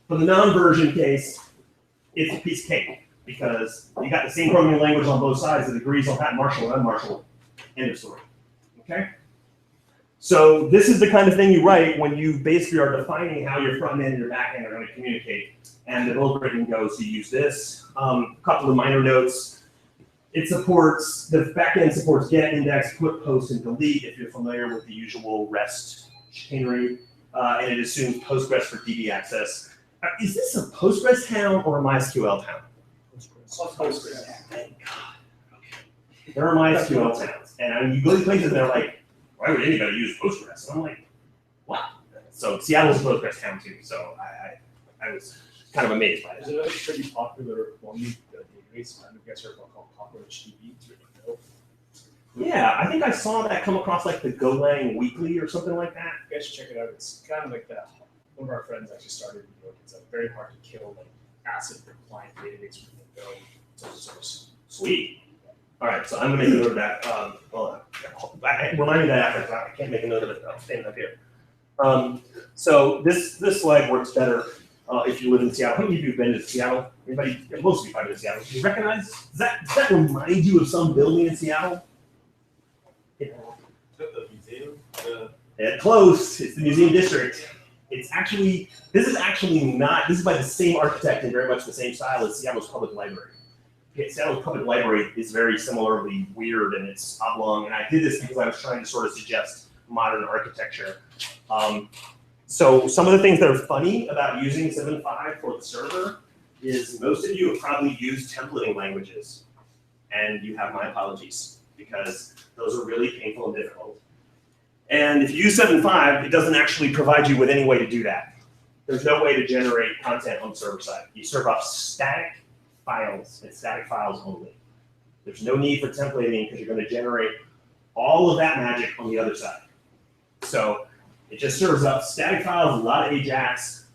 for the non-version case, it's a piece of cake because you got the same programming language on both sides that agrees on that marshal and unmarshal. End of story. Okay? So this is the kind of thing you write when you basically are defining how your front end and your back end are going to communicate. And the developer can go, so you use this. A couple of minor notes. It supports, the back end supports get, index, put, post, and delete if you're familiar with the usual REST chicanery. And it assumes Postgres for DB access. Is this a Postgres town or a MySQL town? Postgres. Thank God. Okay. There are MySQL towns. And I mean, you go to places and they're like, why would anybody use Postgres? And I'm like, what? So Seattle's a Postgres town too. So I was kind of amazed by There's that. another pretty popular one database. I don't know if you guys heard about called CopperHDB. It's really dope. Yeah, I think I saw that come across like the Golang Weekly or something like that. You guys should check it out. It's kind of like that. One of our friends actually started in New York. It's a very hard to kill like ACID compliant database with the Go open source. Sweet. All right, so I'm gonna make a note of that. Hold on. Remind me that after. I can't make a note of it. I'm standing up here. So this slide works better if you live in Seattle. How many of you have been to Seattle? Anybody? Most of you probably been to Seattle. Do you recognize? Does that remind you of some building in Seattle? The museum. Yeah, close. It's the museum district. It's actually, this is by the same architect and very much the same style as Seattle's Public Library. Okay, Seattle's Public Library is very similarly weird and it's oblong, and I did this because I was trying to sort of suggest modern architecture. So some of the things that are funny about using 7.5 for the server is most of you have probably used templating languages, and you have my apologies because those are really painful and difficult. And if you use 7.5, it doesn't actually provide you with any way to do that. There's no way to generate content on the server side. You serve up static files and static files only. There's no need for templating because you're going to generate all of that magic on the other side. So it just serves up static files, a lot of AJAX,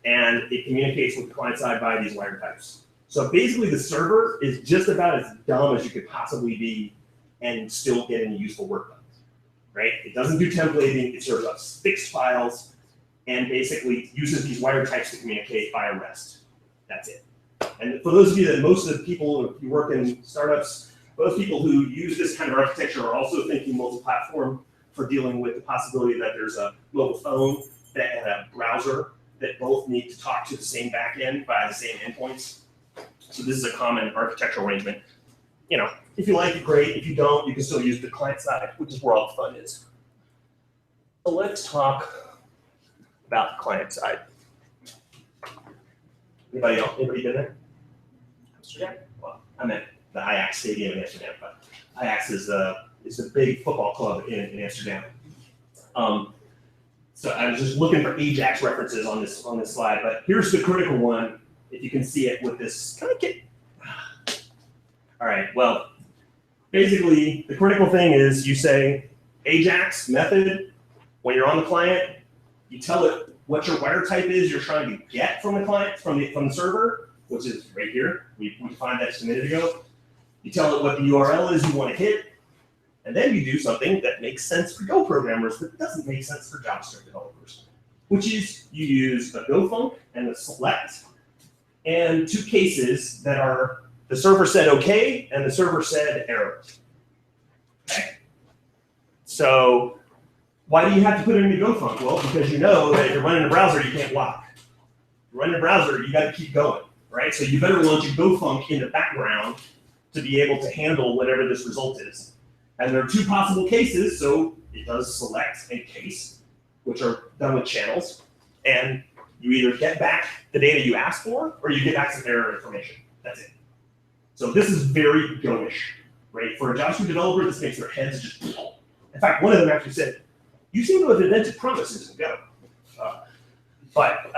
and it communicates with the client side by these wire types. So basically the server is just about as dumb as you could possibly be and still get any useful work done. Right? It doesn't do templating, it serves up fixed files, and basically uses these wire types to communicate via REST. That's it. And for those of you that most of the people, if you work in startups, most people who use this kind of architecture are also thinking multi-platform for dealing with the possibility that there's a mobile phone and a browser that both need to talk to the same backend via the same endpoints. So this is a common architectural arrangement. You know, if you like it, great. If you don't, you can still use the client side, which is where all the fun is. So let's talk about the client side. Anybody else? Anybody been there? Amsterdam? Well, I meant the Ajax Stadium in Amsterdam, but Ajax is a big football club in Amsterdam. So I was just looking for Ajax references on this slide, but here's the critical one. If you can see it with this, kind of get. All right, well, basically the critical thing is you say Ajax method, when you're on the client, you tell it what your wire type is you're trying to get from the client, from the server, which is right here. We defined that just a minute ago. You tell it what the URL is you want to hit, and then you do something that makes sense for Go programmers but doesn't make sense for JavaScript developers, which is you use a go func and a select, and two cases that are the server said okay, and the server said error. Okay. So why do you have to put it in your go func? Well, because you know that if you're running a browser, you can't block. If you're running a browser, you got to keep going, right? So you better launch a go func in the background to be able to handle whatever this result is. And there are two possible cases, so it does select and case, which are done with channels, and you either get back the data you asked for, or you get back some error information. That's it. So this is very Go-ish, right? For a JavaScript developer, this makes their heads just. In fact, one of them actually said, You seem to have invented promises in Go. But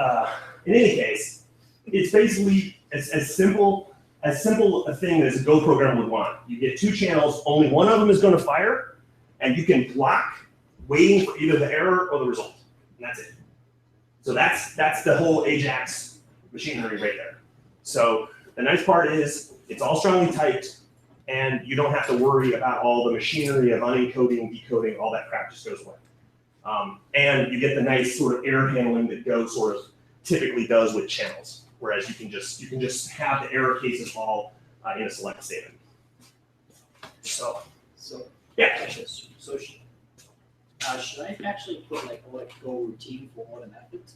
in any case, it's basically as simple a thing as a Go programmer would want. You get two channels, only one of them is going to fire, and you can block waiting for either the error or the result. And that's it. So that's the whole Ajax machinery right there. So the nice part is it's all strongly typed, and you don't have to worry about all the machinery of unencoding, decoding, all that crap just goes away. And you get the nice sort of error handling that Go sort of typically does with channels, whereas you can just have the error cases all in a select statement. So yeah. Should I actually put like a Go routine for all the methods?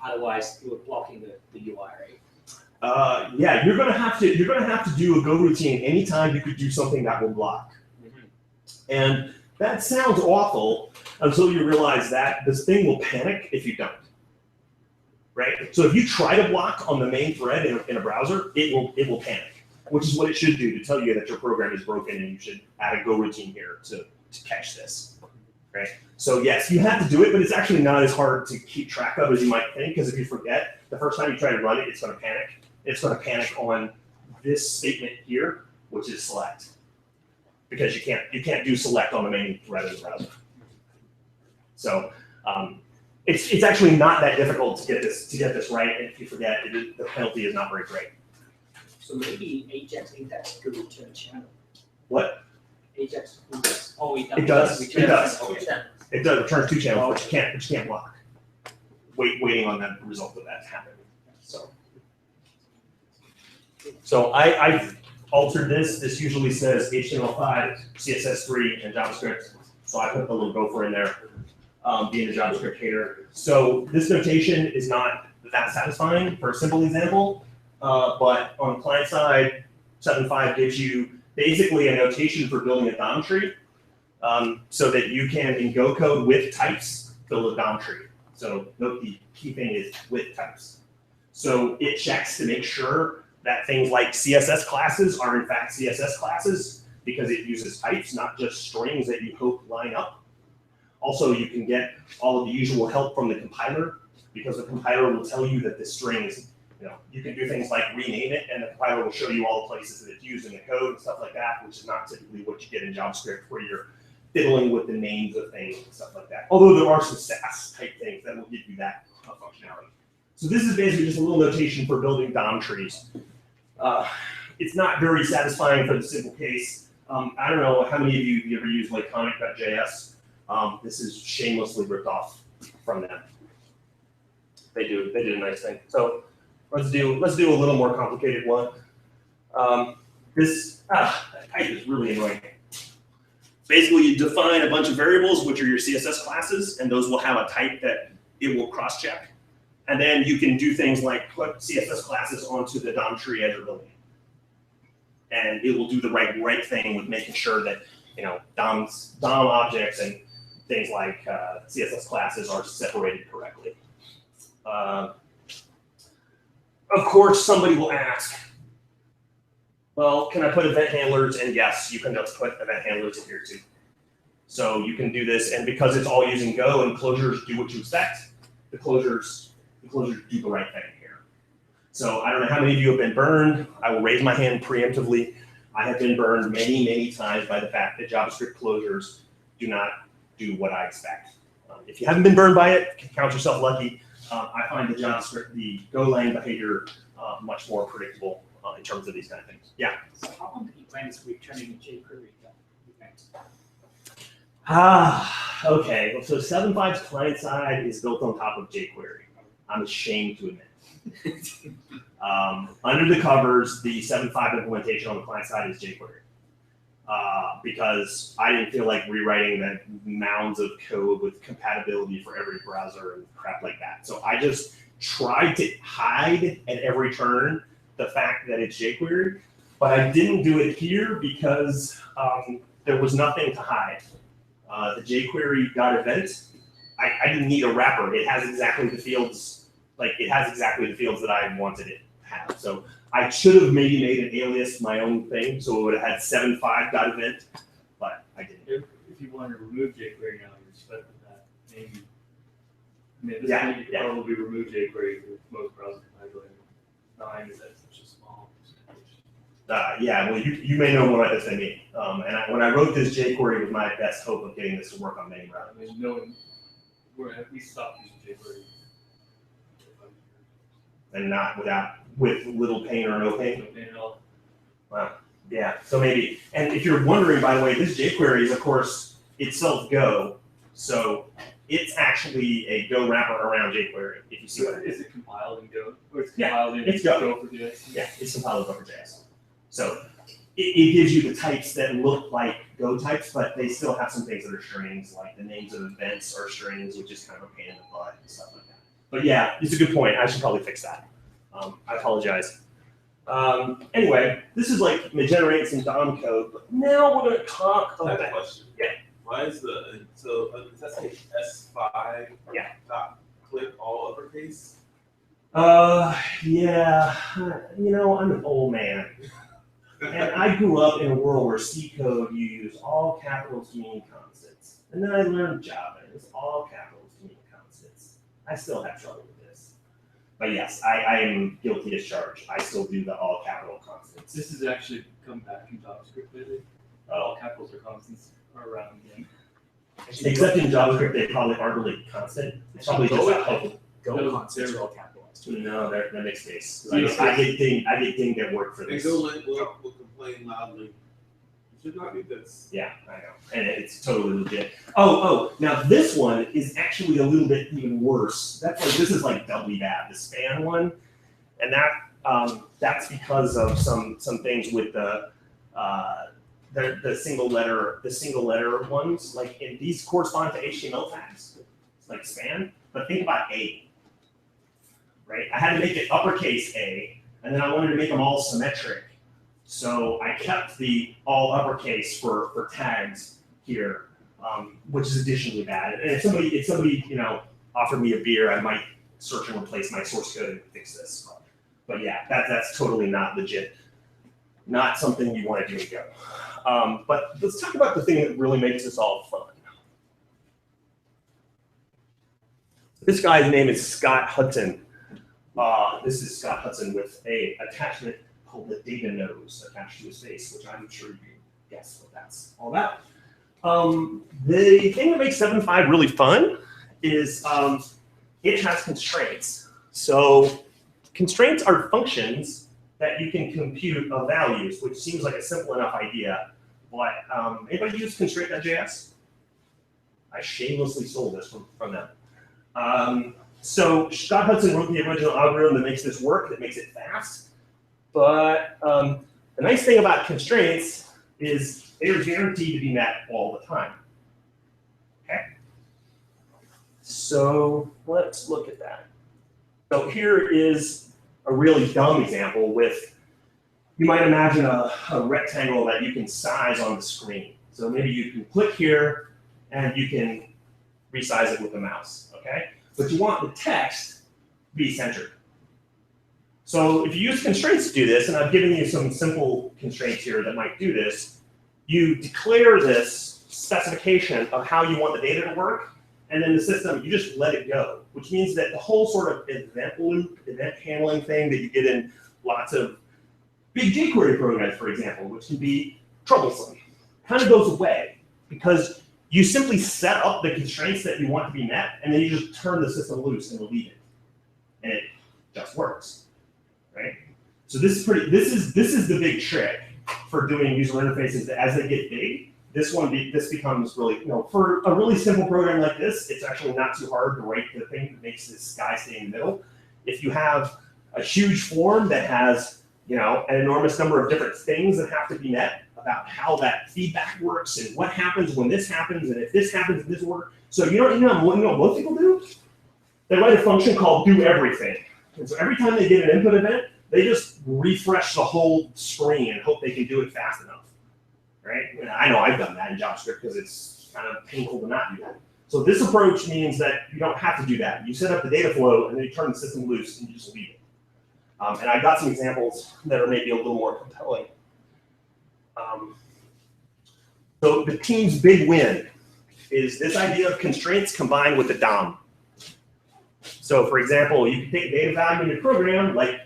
Otherwise, you were blocking the UI, right? Yeah, you're gonna have to do a Go routine anytime you could do something that will block. And that sounds awful until you realize that this thing will panic if you don't. Right? So if you try to block on the main thread in a browser, it will panic, which is what it should do to tell you that your program is broken and you should add a Go routine here to catch this. Right? So yes, you have to do it, but it's actually not as hard to keep track of as you might think, because if you forget, the first time you try to run it, it's going to panic. It's going to panic on this statement here, which is select, because you can't do select on the main thread of the browser. So it's actually not that difficult to get this right, and if you forget, the penalty is not very great. So maybe Ajax index could return channel. What? Ajax index. Oh, It does. It does. Okay. It does return two channels, but you can't block. Waiting on the result of that happening. So I've altered this. This usually says HTML5, CSS3, and JavaScript. So I put the little gopher in there, being a JavaScript hater. So this notation is not that satisfying for a simple example, but on the client side, 7.5 gives you basically a notation for building a DOM tree, so that you can, in Go code with types, build a DOM tree. So note the key thing is with types. So it checks to make sure that things like CSS classes are in fact CSS classes, because it uses types, not just strings that you hope line up. Also, you can get all of the usual help from the compiler, because the compiler will tell you that the strings, you can do things like rename it, and the compiler will show you all the places that it's used in the code and stuff like that, which is not typically what you get in JavaScript, where you're fiddling with the names of things and stuff like that. Although there are some Sass type things that will give you that functionality. So this is basically just a little notation for building DOM trees. It's not very satisfying for the simple case. I don't know how many of you ever use Laconic.js. This is shamelessly ripped off from them. They did a nice thing. So let's do a little more complicated one. That type is really annoying. Basically, you define a bunch of variables, which are your CSS classes, and those will have a type that it will cross-check. And then you can do things like put CSS classes onto the DOM tree as you're building. And it will do the right thing with making sure that DOM objects and things like CSS classes are separated correctly. Of course, somebody will ask, well, can I put event handlers? And yes, you can just put event handlers in here too. So you can do this, and because it's all using Go and closures do what you expect, the closures do the right thing here. So I don't know how many of you have been burned. I will raise my hand preemptively. I have been burned many, many times by the fact that JavaScript closures do not do what I expect. If you haven't been burned by it, count yourself lucky. I find the Golang behavior much more predictable in terms of these kind of things. Yeah? So how come the event is returning a jQuery event? Okay. So 7.5's client side is built on top of jQuery. I'm ashamed to admit. Under the covers, the 7.5 implementation on the client side is jQuery. Because I didn't feel like rewriting the mounds of code with compatibility for every browser and crap like that. So I just tried to hide at every turn the fact that it's jQuery, but I didn't do it here because there was nothing to hide. The jQuery.event, I didn't need a wrapper. It has exactly the fields, that I wanted it to have. So I should have maybe made an alias my own thing, so it would have had 7.5.event, but I didn't. If you wanted to remove jQuery now, you're stuck with that. I mean, at this Yeah, point, you could yeah. probably remove jQuery with most browser compiler. 9 is that such a small percentage. Yeah, well, you may know more about this than me. When I wrote this jQuery, it was my best hope of getting this to work on many I browsers. mean, no one, we stopped using jQuery. And not with little pain or no pain. No pain at all. Wow. Yeah, so maybe, and if you're wondering, by the way, this jQuery is, of course, itself Go, so it's actually a Go wrapper around jQuery, if you see what it is. Is it compiled in Go? Or it's Yeah, compiled in it's Go. GopherJS? Yeah, it's compiled with GopherJS. So it gives you the types that look like Go types, but they still have some things that are strings, like the names of events are strings, which is kind of a pain in the butt and stuff like that. But yeah, it's a good point. I should probably fix that. I apologize. Anyway, this is like generating some DOM code, but now we're going to talk I have a about. question. Yeah. Why is does that say S5? Yeah. Dot click all uppercase? Yeah, you know, I'm an old man. And I grew up in a world where C code, you use all capitals to mean constants. And then I learned Java, and it's all capitals to mean constants. I still have trouble with this. But yes, I am guilty as charged. I still do the all capital constants. This has actually come back in JavaScript lately. All capitals or constants are around again. Except in JavaScript, they probably aren't really constant. It's probably just a Go constants are all capitalized. No, they're mixed case. Mixed I get dinged at work for And this. Go will complain loudly. You should not do this. Yeah, I know, and it's totally legit. Oh, now this one is actually a little bit even worse. This is like doubly bad, the span one, and that's because of some things with the single letter ones. Like, and these correspond to HTML tags, like span. But think about A, right? I had to make it uppercase A, and then I wanted to make them all symmetric. So I kept the all uppercase for tags here, which is additionally bad. And if somebody offered me a beer, I might search and replace my source code and fix this. But yeah, that's totally not legit. Not something you want to do in Go. But let's talk about the thing that really makes this all fun. This guy's name is Scott Hudson. This is Scott Hudson with a attachment called the data nose attached to his face, which I'm sure you guess what that's all about. The thing that makes 7.5 really fun is it has constraints. So constraints are functions that you can compute of values, which seems like a simple enough idea. But anybody use constraint.js? I shamelessly stole this from them. So Scott Hudson wrote the original algorithm that makes this work, that makes it fast. But the nice thing about constraints is they are guaranteed to be met all the time. Okay? So let's look at that. So here is a really dumb example with, you might imagine a rectangle that you can size on the screen. So maybe you can click here and you can resize it with the mouse, okay? But you want the text to be centered. So if you use constraints to do this, and I've given you some simple constraints here that might do this, you declare this specification of how you want the data to work, and then the system, you just let it go, which means that the whole sort of event loop, event handling thing that you get in lots of big jQuery programs, for example, which can be troublesome, kind of goes away because you simply set up the constraints that you want to be met, and then you just turn the system loose and leave it, and it just works, right? So this is the big trick for doing user interfaces. As they get big, this becomes really, for a really simple program like this, it's actually not too hard to write the thing that makes this guy stay in the middle. If you have a huge form that has an enormous number of different things that have to be met about how that feedback works and what happens when this happens and if this happens in this order. So you know what most people do? They write a function called do everything. And so every time they get an input event, they just refresh the whole screen and hope they can do it fast enough, right? And I know I've done that in JavaScript because it's kind of painful to not do that. So this approach means that you don't have to do that. You set up the data flow and then you turn the system loose and you just leave it. And I've got some examples that are maybe a little more compelling. So the team's big win is this idea of constraints combined with the DOM. So for example, you can take a data value in your program, like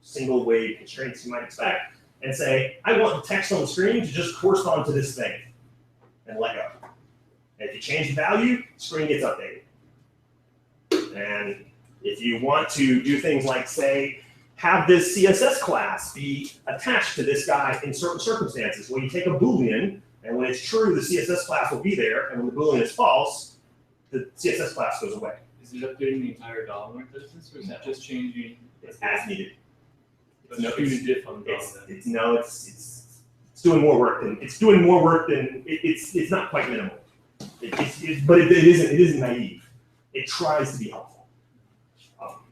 single way constraints you might expect, and say, I want the text on the screen to just correspond to this thing, and let go. And if you change the value, the screen gets updated. And if you want to do things like, say, have this CSS class be attached to this guy in certain circumstances, when you take a Boolean, and when it's true, the CSS class will be there, and when the Boolean is false, the CSS class goes away. Is it updating the entire DOM like this, or is it just changing? It's as needed. It's doing a diff on DOM. It's doing more work than it's not quite minimal. But it isn't naive. It tries to be helpful.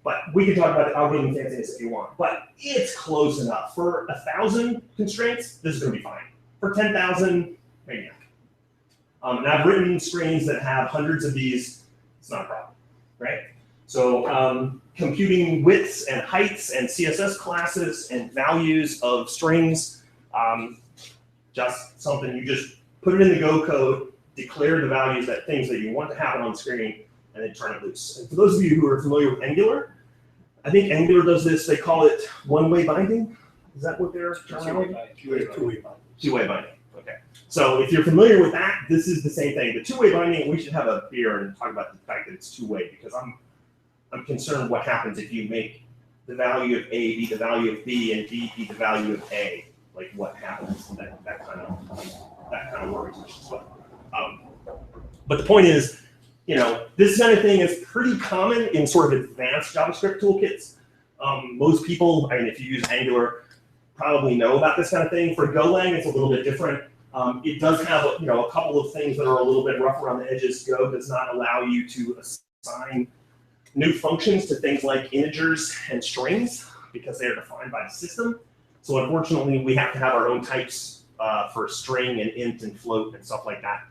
But we can talk about the algorithm fanciness if you want. But it's close enough. For 1,000 constraints, this is going to be fine. For 10,000, maybe not. And I've written screens that have hundreds of these. It's not a problem, right? So computing widths and heights and CSS classes and values of strings, just something you just put it in the Go code, declare the values, things that you want to happen on the screen, and then turn it loose. And for those of you who are familiar with Angular, I think Angular does this, they call it one-way binding. Is that what they're terminology? Two-way binding. Two-way binding, okay. So if you're familiar with that, this is the same thing. The two-way binding, we should have a beer and talk about the fact that it's two-way, because I'm concerned what happens if you make the value of A be the value of B and B be the value of A. Like what happens? That kind of worries me as well. But the point is, this kind of thing is pretty common in sort of advanced JavaScript toolkits. Most people, if you use Angular, probably know about this kind of thing. For Golang, it's a little bit different. It does have a couple of things that are a little bit rough around the edges. Go does not allow you to assign new functions to things like integers and strings because they are defined by the system. So unfortunately, we have to have our own types for string and int and float and stuff like that.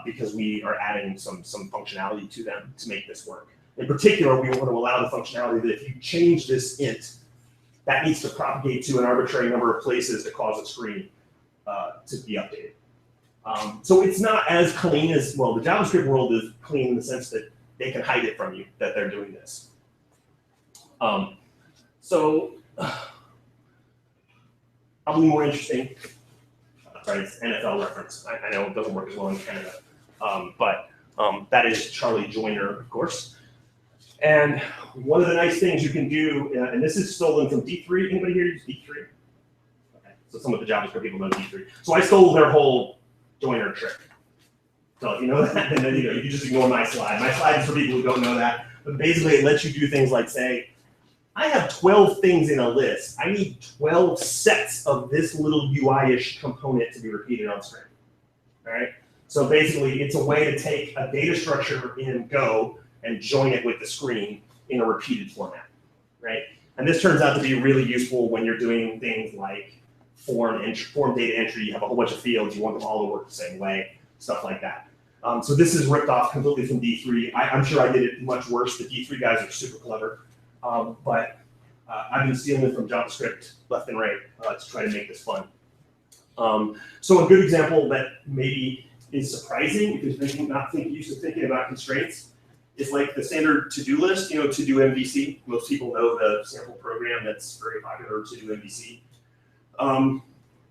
Because we are adding some functionality to them to make this work. In particular, we want to allow the functionality that if you change this int, that needs to propagate to an arbitrary number of places to cause a screen to be updated. So it's not as clean as, well, the JavaScript world is clean in the sense that they can hide it from you that they're doing this. Probably more interesting. Sorry, it's NFL reference. I know it doesn't work as well in Canada. But that is Charlie Joyner, of course. And one of the nice things you can do, and this is stolen from D3. Anybody here use D3? Okay, so some of the JavaScript people know D3. So I stole their whole Joyner trick. So if you know that, then you can just ignore my slide. My slide is for people who don't know that. But basically, it lets you do things like say, I have 12 things in a list. I need 12 sets of this little UI-ish component to be repeated on screen. All right? So basically, it's a way to take a data structure in Go and join it with the screen in a repeated format, right? And this turns out to be really useful when you're doing things like form data entry. You have a whole bunch of fields. You want them all to work the same way, stuff like that. So this is ripped off completely from D3. I'm sure I did it much worse. The D3 guys are super clever. But I've been stealing it from JavaScript left and right to try to make this fun. So a good example that maybe is surprising if you're not used to thinking about constraints is like the standard to-do list, to-do MVC. Most people know the sample program that's very popular, to-do MVC.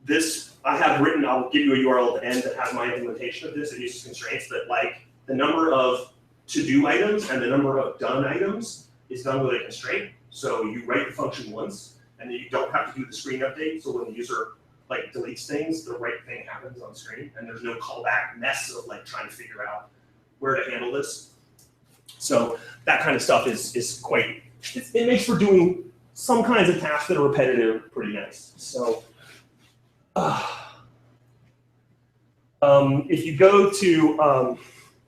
This I have written, I'll give you a URL at the end that has my implementation of this. It uses constraints that like the number of to-do items and the number of done items is done with a constraint. So you write the function once, and then you don't have to do the screen update. So when the user deletes things, the right thing happens on screen, and there's no callback mess of trying to figure out where to handle this. So that kind of stuff is quite. It makes for doing some kinds of tasks that are repetitive pretty nice. So if you go to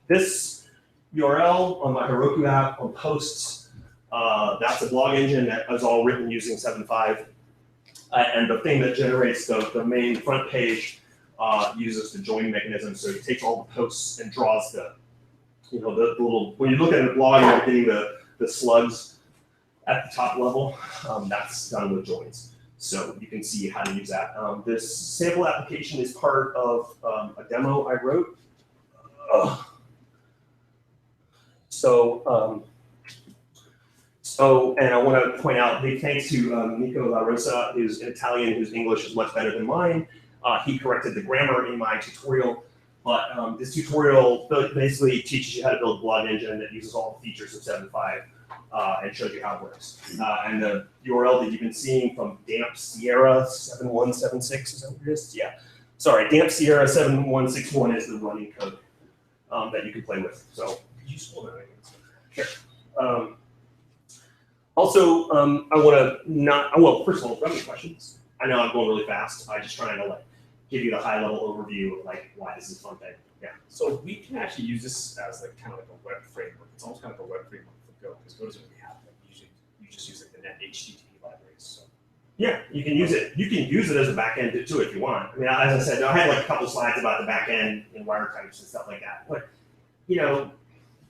this URL on my Heroku app on posts. That's a blog engine that is all written using 7.5. And the thing that generates the main front page uses the join mechanism. So it takes all the posts and draws the little, when you look at the blog, you're getting the slugs at the top level. That's done with joins. So you can see how to use that. This sample application is part of a demo I wrote. And I want to point out big thanks to Nico La Rosa, who's Italian, whose English is much better than mine. He corrected the grammar in my tutorial. But this tutorial basically teaches you how to build a blog engine that uses all the features of 7.5 and shows you how it works. And the URL that you've been seeing from Damp Sierra 7176, is that what it is? Yeah. Sorry, Damp Sierra 7161 is the running code that you can play with. So could you scroll down again? Sure. Also, I want to well, first of all, if you have any questions, I know I'm going really fast. I'm just trying to give you the high level overview of why this is a fun thing. Yeah. So we can actually use this as kind of like a web framework. It's almost kind of a web framework for Go, because Go doesn't really have usually you just use the net HTTP libraries. So. Yeah, you can use it. You can use it as a backend too if you want. I mean, as I said, I had a couple slides about the backend and wire types and stuff like that. But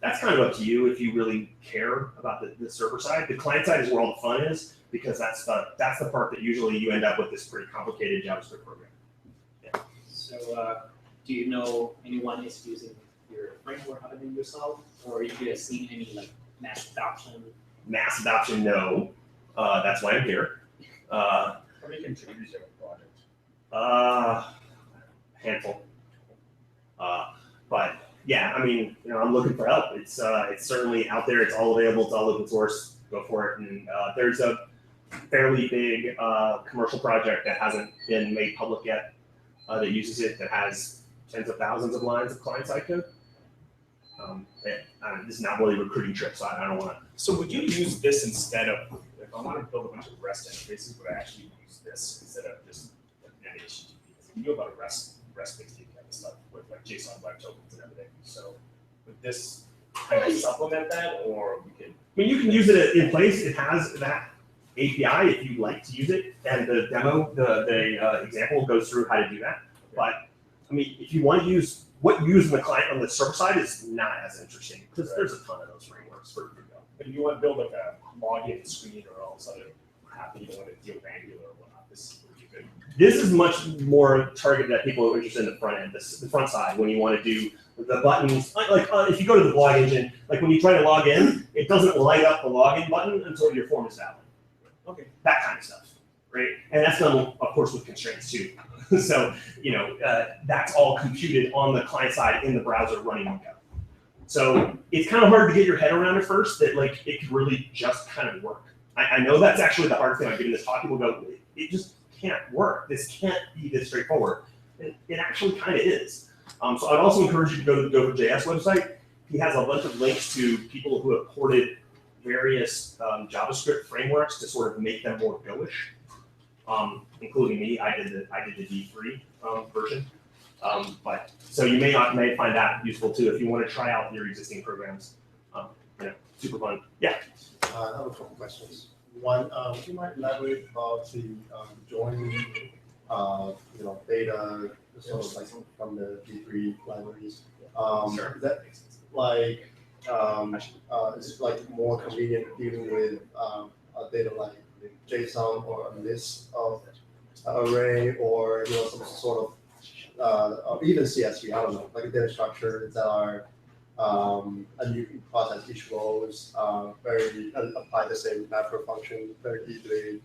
that's kind of up to you if you really care about the server side. The client side is where all the fun is, because that's the part that usually you end up with this pretty complicated JavaScript program. Yeah. So do you know anyone is using your framework other than yourself, or you have seen any mass adoption? Mass adoption, no. That's why I'm here. How many contributors to a project? Handful. But yeah, I mean, I'm looking for help. It's certainly out there. It's all available. It's all open source. Go for it. And there's a fairly big commercial project that hasn't been made public yet that uses it, that has tens of thousands of lines of client-side code. This is not really a recruiting trip, so I don't want to. So would you use this instead of, if I want to build a bunch of REST interfaces, would I actually use this instead of just an HTTP? You know about a REST-based API and stuff with JSON web tokens and everything. So would this kind of supplement that, or we could? I mean, you can use it in place. It has that API if you'd like to use it, and the demo, the example goes through how to do that. But I mean, if you want to use what you use in the client on the server side is not as interesting, because there's a ton of those frameworks for Go. If you want to build a login screen or all of a sudden happy you don't want to deal with Angular or whatnot, this would be good. This is much more targeted at people who are interested in the front end, the front side, when you want to do the buttons. If you go to the blog engine, when you try to log in, it doesn't light up the login button until your form is valid. Okay. That kind of stuff, right? And that's done, of course, with constraints too. So, that's all computed on the client side in the browser running on Go. So it's kind of hard to get your head around at first that it could really just kind of work. I know that's actually the hard thing I'm giving this talk. People go, it just can't work. This can't be this straightforward. It actually kind of is. So I'd also encourage you to go to the GopherJS website. He has a bunch of links to people who have ported various JavaScript frameworks to sort of make them more Go-ish. Including me, I did the D3 version. But so you may find that useful too if you want to try out your existing programs. Super fun. Yeah. I have a couple questions. One, you might elaborate about the join, data sort of from the D3 libraries. Sure. Is that is it more convenient dealing with data like JSON or a list of array, or some sort of even CSV, I don't know, a data structure that are and you can process each rows and apply the same macro function very easily,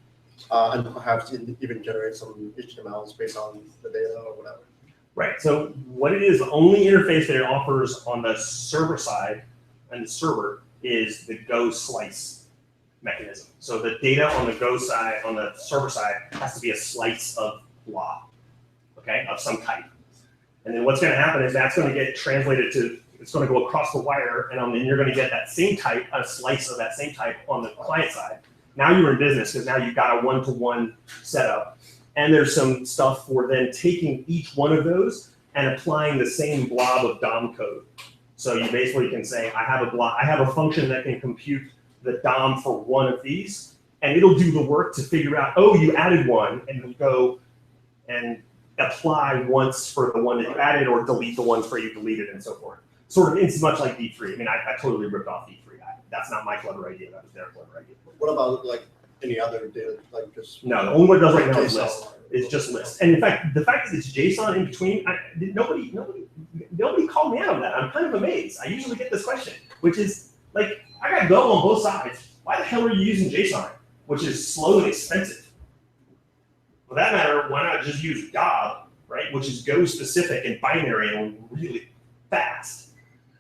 and perhaps even generate some HTMLs based on the data or whatever. Right. So what it is, the only interface that it offers on the server side and the server is the Go slice mechanism. So the data on the Go side, on the server side, has to be a slice of blob, okay, of some type. And then what's going to happen is that's going to get translated to, it's going to go across the wire, and then you're going to get that same type, a slice of that same type on the client side. Now you're in business because now you've got a one-to-one setup. And there's some stuff for then taking each one of those and applying the same blob of DOM code. So you basically can say, I have a function that can compute the DOM for one of these, and it'll do the work to figure out, oh, you added one, and it'll go and apply once for the one that you added, or delete the ones where you deleted, and so forth. Sort of, it's much like D3. I mean, I totally ripped off D3. That's not my clever idea. That was their clever idea. What about any other data, just? No, the only one it does right now is list. It's just list. And in fact, the fact that it's JSON in between, nobody called me out on that. I'm kind of amazed. I usually get this question, which is, Like, I got Go on both sides. Why the hell are you using JSON, which is slow and expensive? For that matter, why not just use Gob, right, which is Go specific and binary and really fast?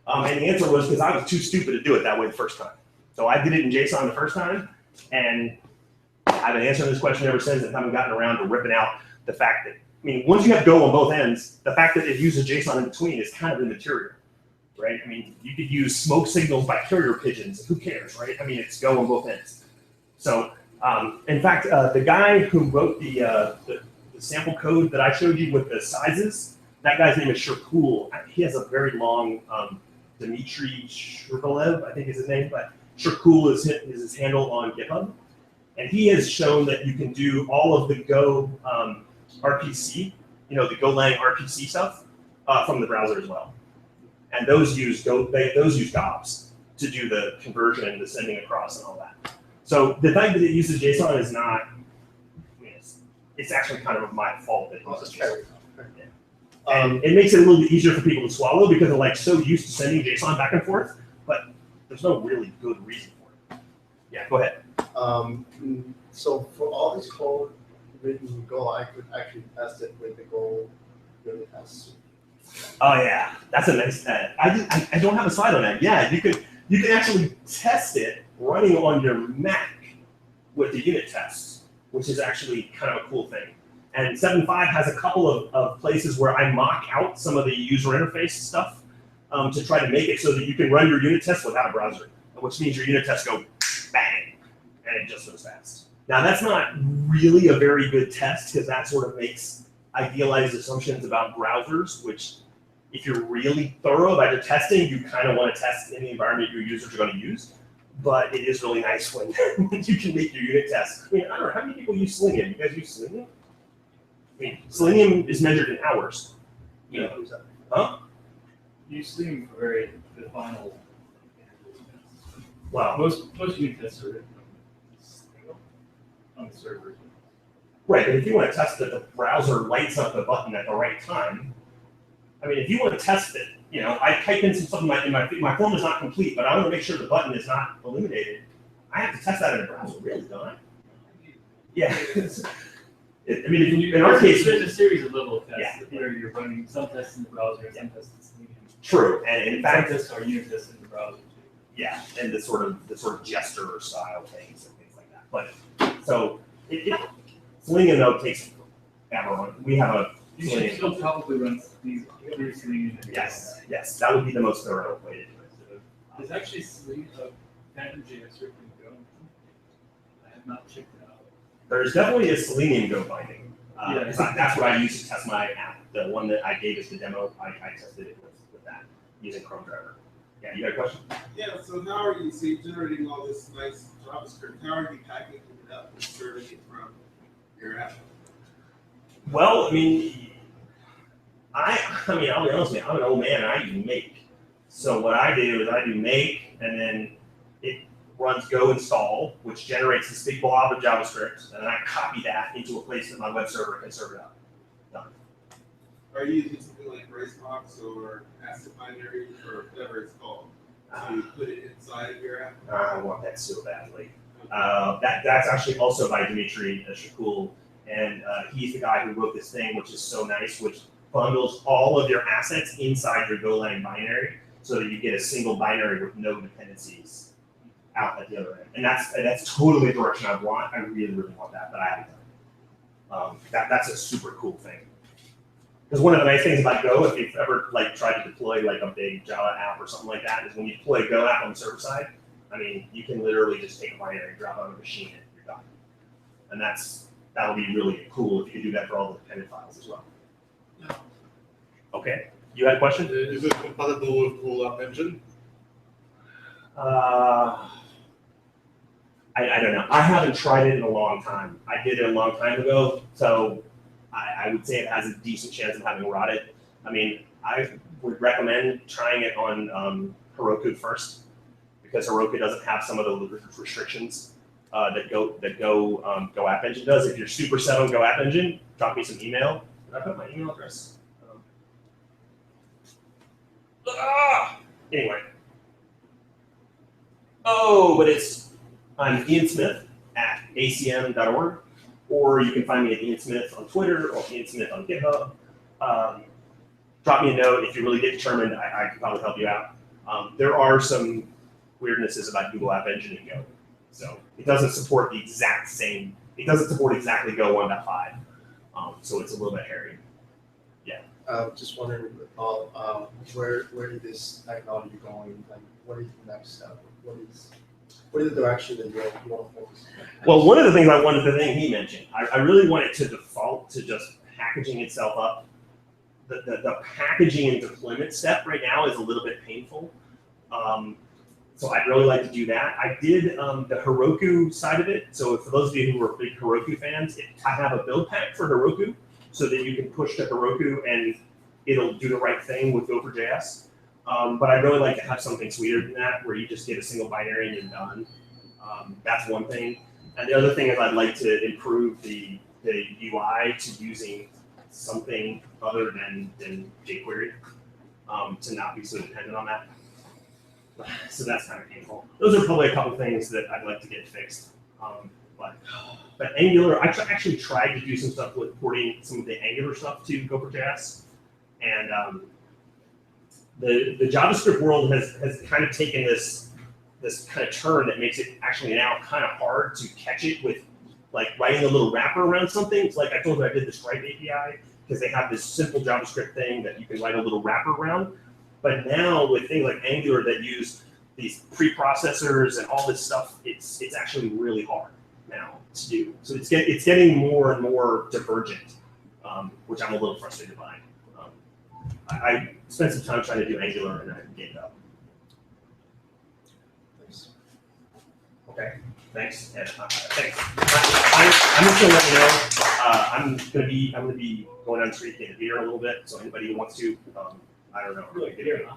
And the answer was because I was too stupid to do it that way the first time. So I did it in JSON the first time, and I've been answering this question ever since and haven't gotten around to ripping out the fact that, I mean, once you have Go on both ends, the fact that it uses JSON in between is kind of immaterial, right? I mean, you could use smoke signals by carrier pigeons. Who cares, right? I mean, it's Go on both ends. So, in fact, the guy who wrote the sample code that I showed you with the sizes, that guy's name is Shirkul. He has a very long Dmitry Shirvalev, I think is his name, but Shirkul is his handle on GitHub. And he has shown that you can do all of the Go RPC, the Golang RPC stuff from the browser as well. And those use gobs to do the conversion and the sending across and all that. So the fact that it uses JSON is not, it's actually kind of my fault that it uses JSON. And it makes it a little bit easier for people to swallow because they're like so used to sending JSON back and forth, but there's no really good reason for it. Yeah, go ahead. So for all this code written in Go, I could actually test it with the Go unit tests. Oh yeah, that's a nice. I don't have a slide on that. Yeah, you can actually test it running on your Mac with the unit tests, which is actually kind of a cool thing. And 7.5 has a couple of places where I mock out some of the user interface stuff to try to make it so that you can run your unit tests without a browser, which means your unit tests go bang, and it just goes fast. Now that's not really a very good test because that sort of makes idealized assumptions about browsers, which if you're really thorough about your testing, you kind of want to test in the environment your users are going to use. But it is really nice when you can make your unit tests. I mean, I don't know, how many people use Selenium? You guys use Selenium? I mean, Selenium is measured in hours. Huh? Use Selenium for the final. Wow. Most unit tests are written on the server. Right, but if you want to test that the browser lights up the button at the right time, I mean, if you want to test it, I type in something my form is not complete, but I want to make sure the button is not eliminated. I have to test that in a browser, really, don't I? Yeah. I mean, in our case, there's a series of level tests yeah, where you're running some tests in the browser and some tests in Selenium. True, and in fact, some tests are unit tests in the browser too. Yeah, and the sort of gesture style things and things like that. But so Selenium though takes forever. We have a You should still probably run these Selenium. Yes, that would be the most thorough way to do it. There's actually Selenium GopherJS written in Go. I have not checked it out. There's definitely a Selenium Go binding. Yeah. That's what I use to test my app. The one that I gave as the demo, I tested it with that using Chrome driver. Yeah, you got a question? Yeah, so how are you generating all this nice JavaScript? How are you packaging it up and serving it from your app? Well, I mean, I'll be honest with you, I'm an old man and I use make. So what I do is I do make and then it runs go install, which generates this big blob of JavaScript, and then I copy that into a place that my web server can serve it up. Done. Are you using something like Gracebox or Acid Binary or whatever it's called to put it inside of your app? I want that so badly. That's actually also by Dmitry Shirkul, and he's the guy who wrote this thing, which is so nice, which bundles all of your assets inside your Golang binary so that you get a single binary with no dependencies out at the other end. And that's totally the direction I want. I really, really want that, but I haven't done it. That's a super cool thing. Because one of the nice things about Go, if you've ever tried to deploy a big Java app or something like that, is when you deploy a Go app on the server side, I mean, you can literally just take a binary, drop it on a machine, and you're done. And that'll be really cool if you can do that for all the dependent files as well. Okay, you had a question? Is it compatible with Cool App Engine? I don't know. I haven't tried it in a long time. I did it a long time ago, so I would say it has a decent chance of having rotted. I mean, I would recommend trying it on Heroku first, because Heroku doesn't have some of the restrictions that Go App Engine does. If you're super set on Go App Engine, drop me some email. Did I put my email address? Anyway. but I'm Ian Smith at acm.org, or you can find me at Ian Smith on Twitter or Ian Smith on GitHub. Drop me a note if you really get determined. I can probably help you out. There are some weirdnesses about Google App Engine and Go. So it doesn't support the exact same, it doesn't support exactly Go 1.5. So it's a little bit hairy. Yeah. Just wondering about where is this technology going? Like, what is the next step? What is the direction that you want to focus on? Well, one of the things the thing he mentioned, I really want it to default to just packaging itself up. The packaging and deployment step right now is a little bit painful. So I'd really like to do that. I did the Heroku side of it. So for those of you who are big Heroku fans, I have a build pack for Heroku so that you can push to Heroku and it'll do the right thing with GopherJS. But I'd really like to have something sweeter than that where you just get a single binary and you're done. That's one thing. And the other thing is I'd like to improve the UI to using something other than jQuery to not be so dependent on that. So that's kind of painful. Those are probably a couple things that I'd like to get fixed. But Angular, I actually tried to do some stuff with porting some of the Angular stuff to GopherJS, and the JavaScript world has kind of taken this kind of turn that makes it actually now kind of hard to catch it with like writing a little wrapper around something. It's like I told you I did the Stripe API because they have this simple JavaScript thing that you can write a little wrapper around. But now with things like Angular that use these preprocessors and all this stuff, it's actually really hard now to do. So it's getting more and more divergent, which I'm a little frustrated by. I spent some time trying to do Angular and I gave it up. Okay, thanks. And, thanks. I'm just gonna let you know. I'm gonna be going on street getting a beer a little bit. So anybody who wants to, I don't know. Really good here, huh?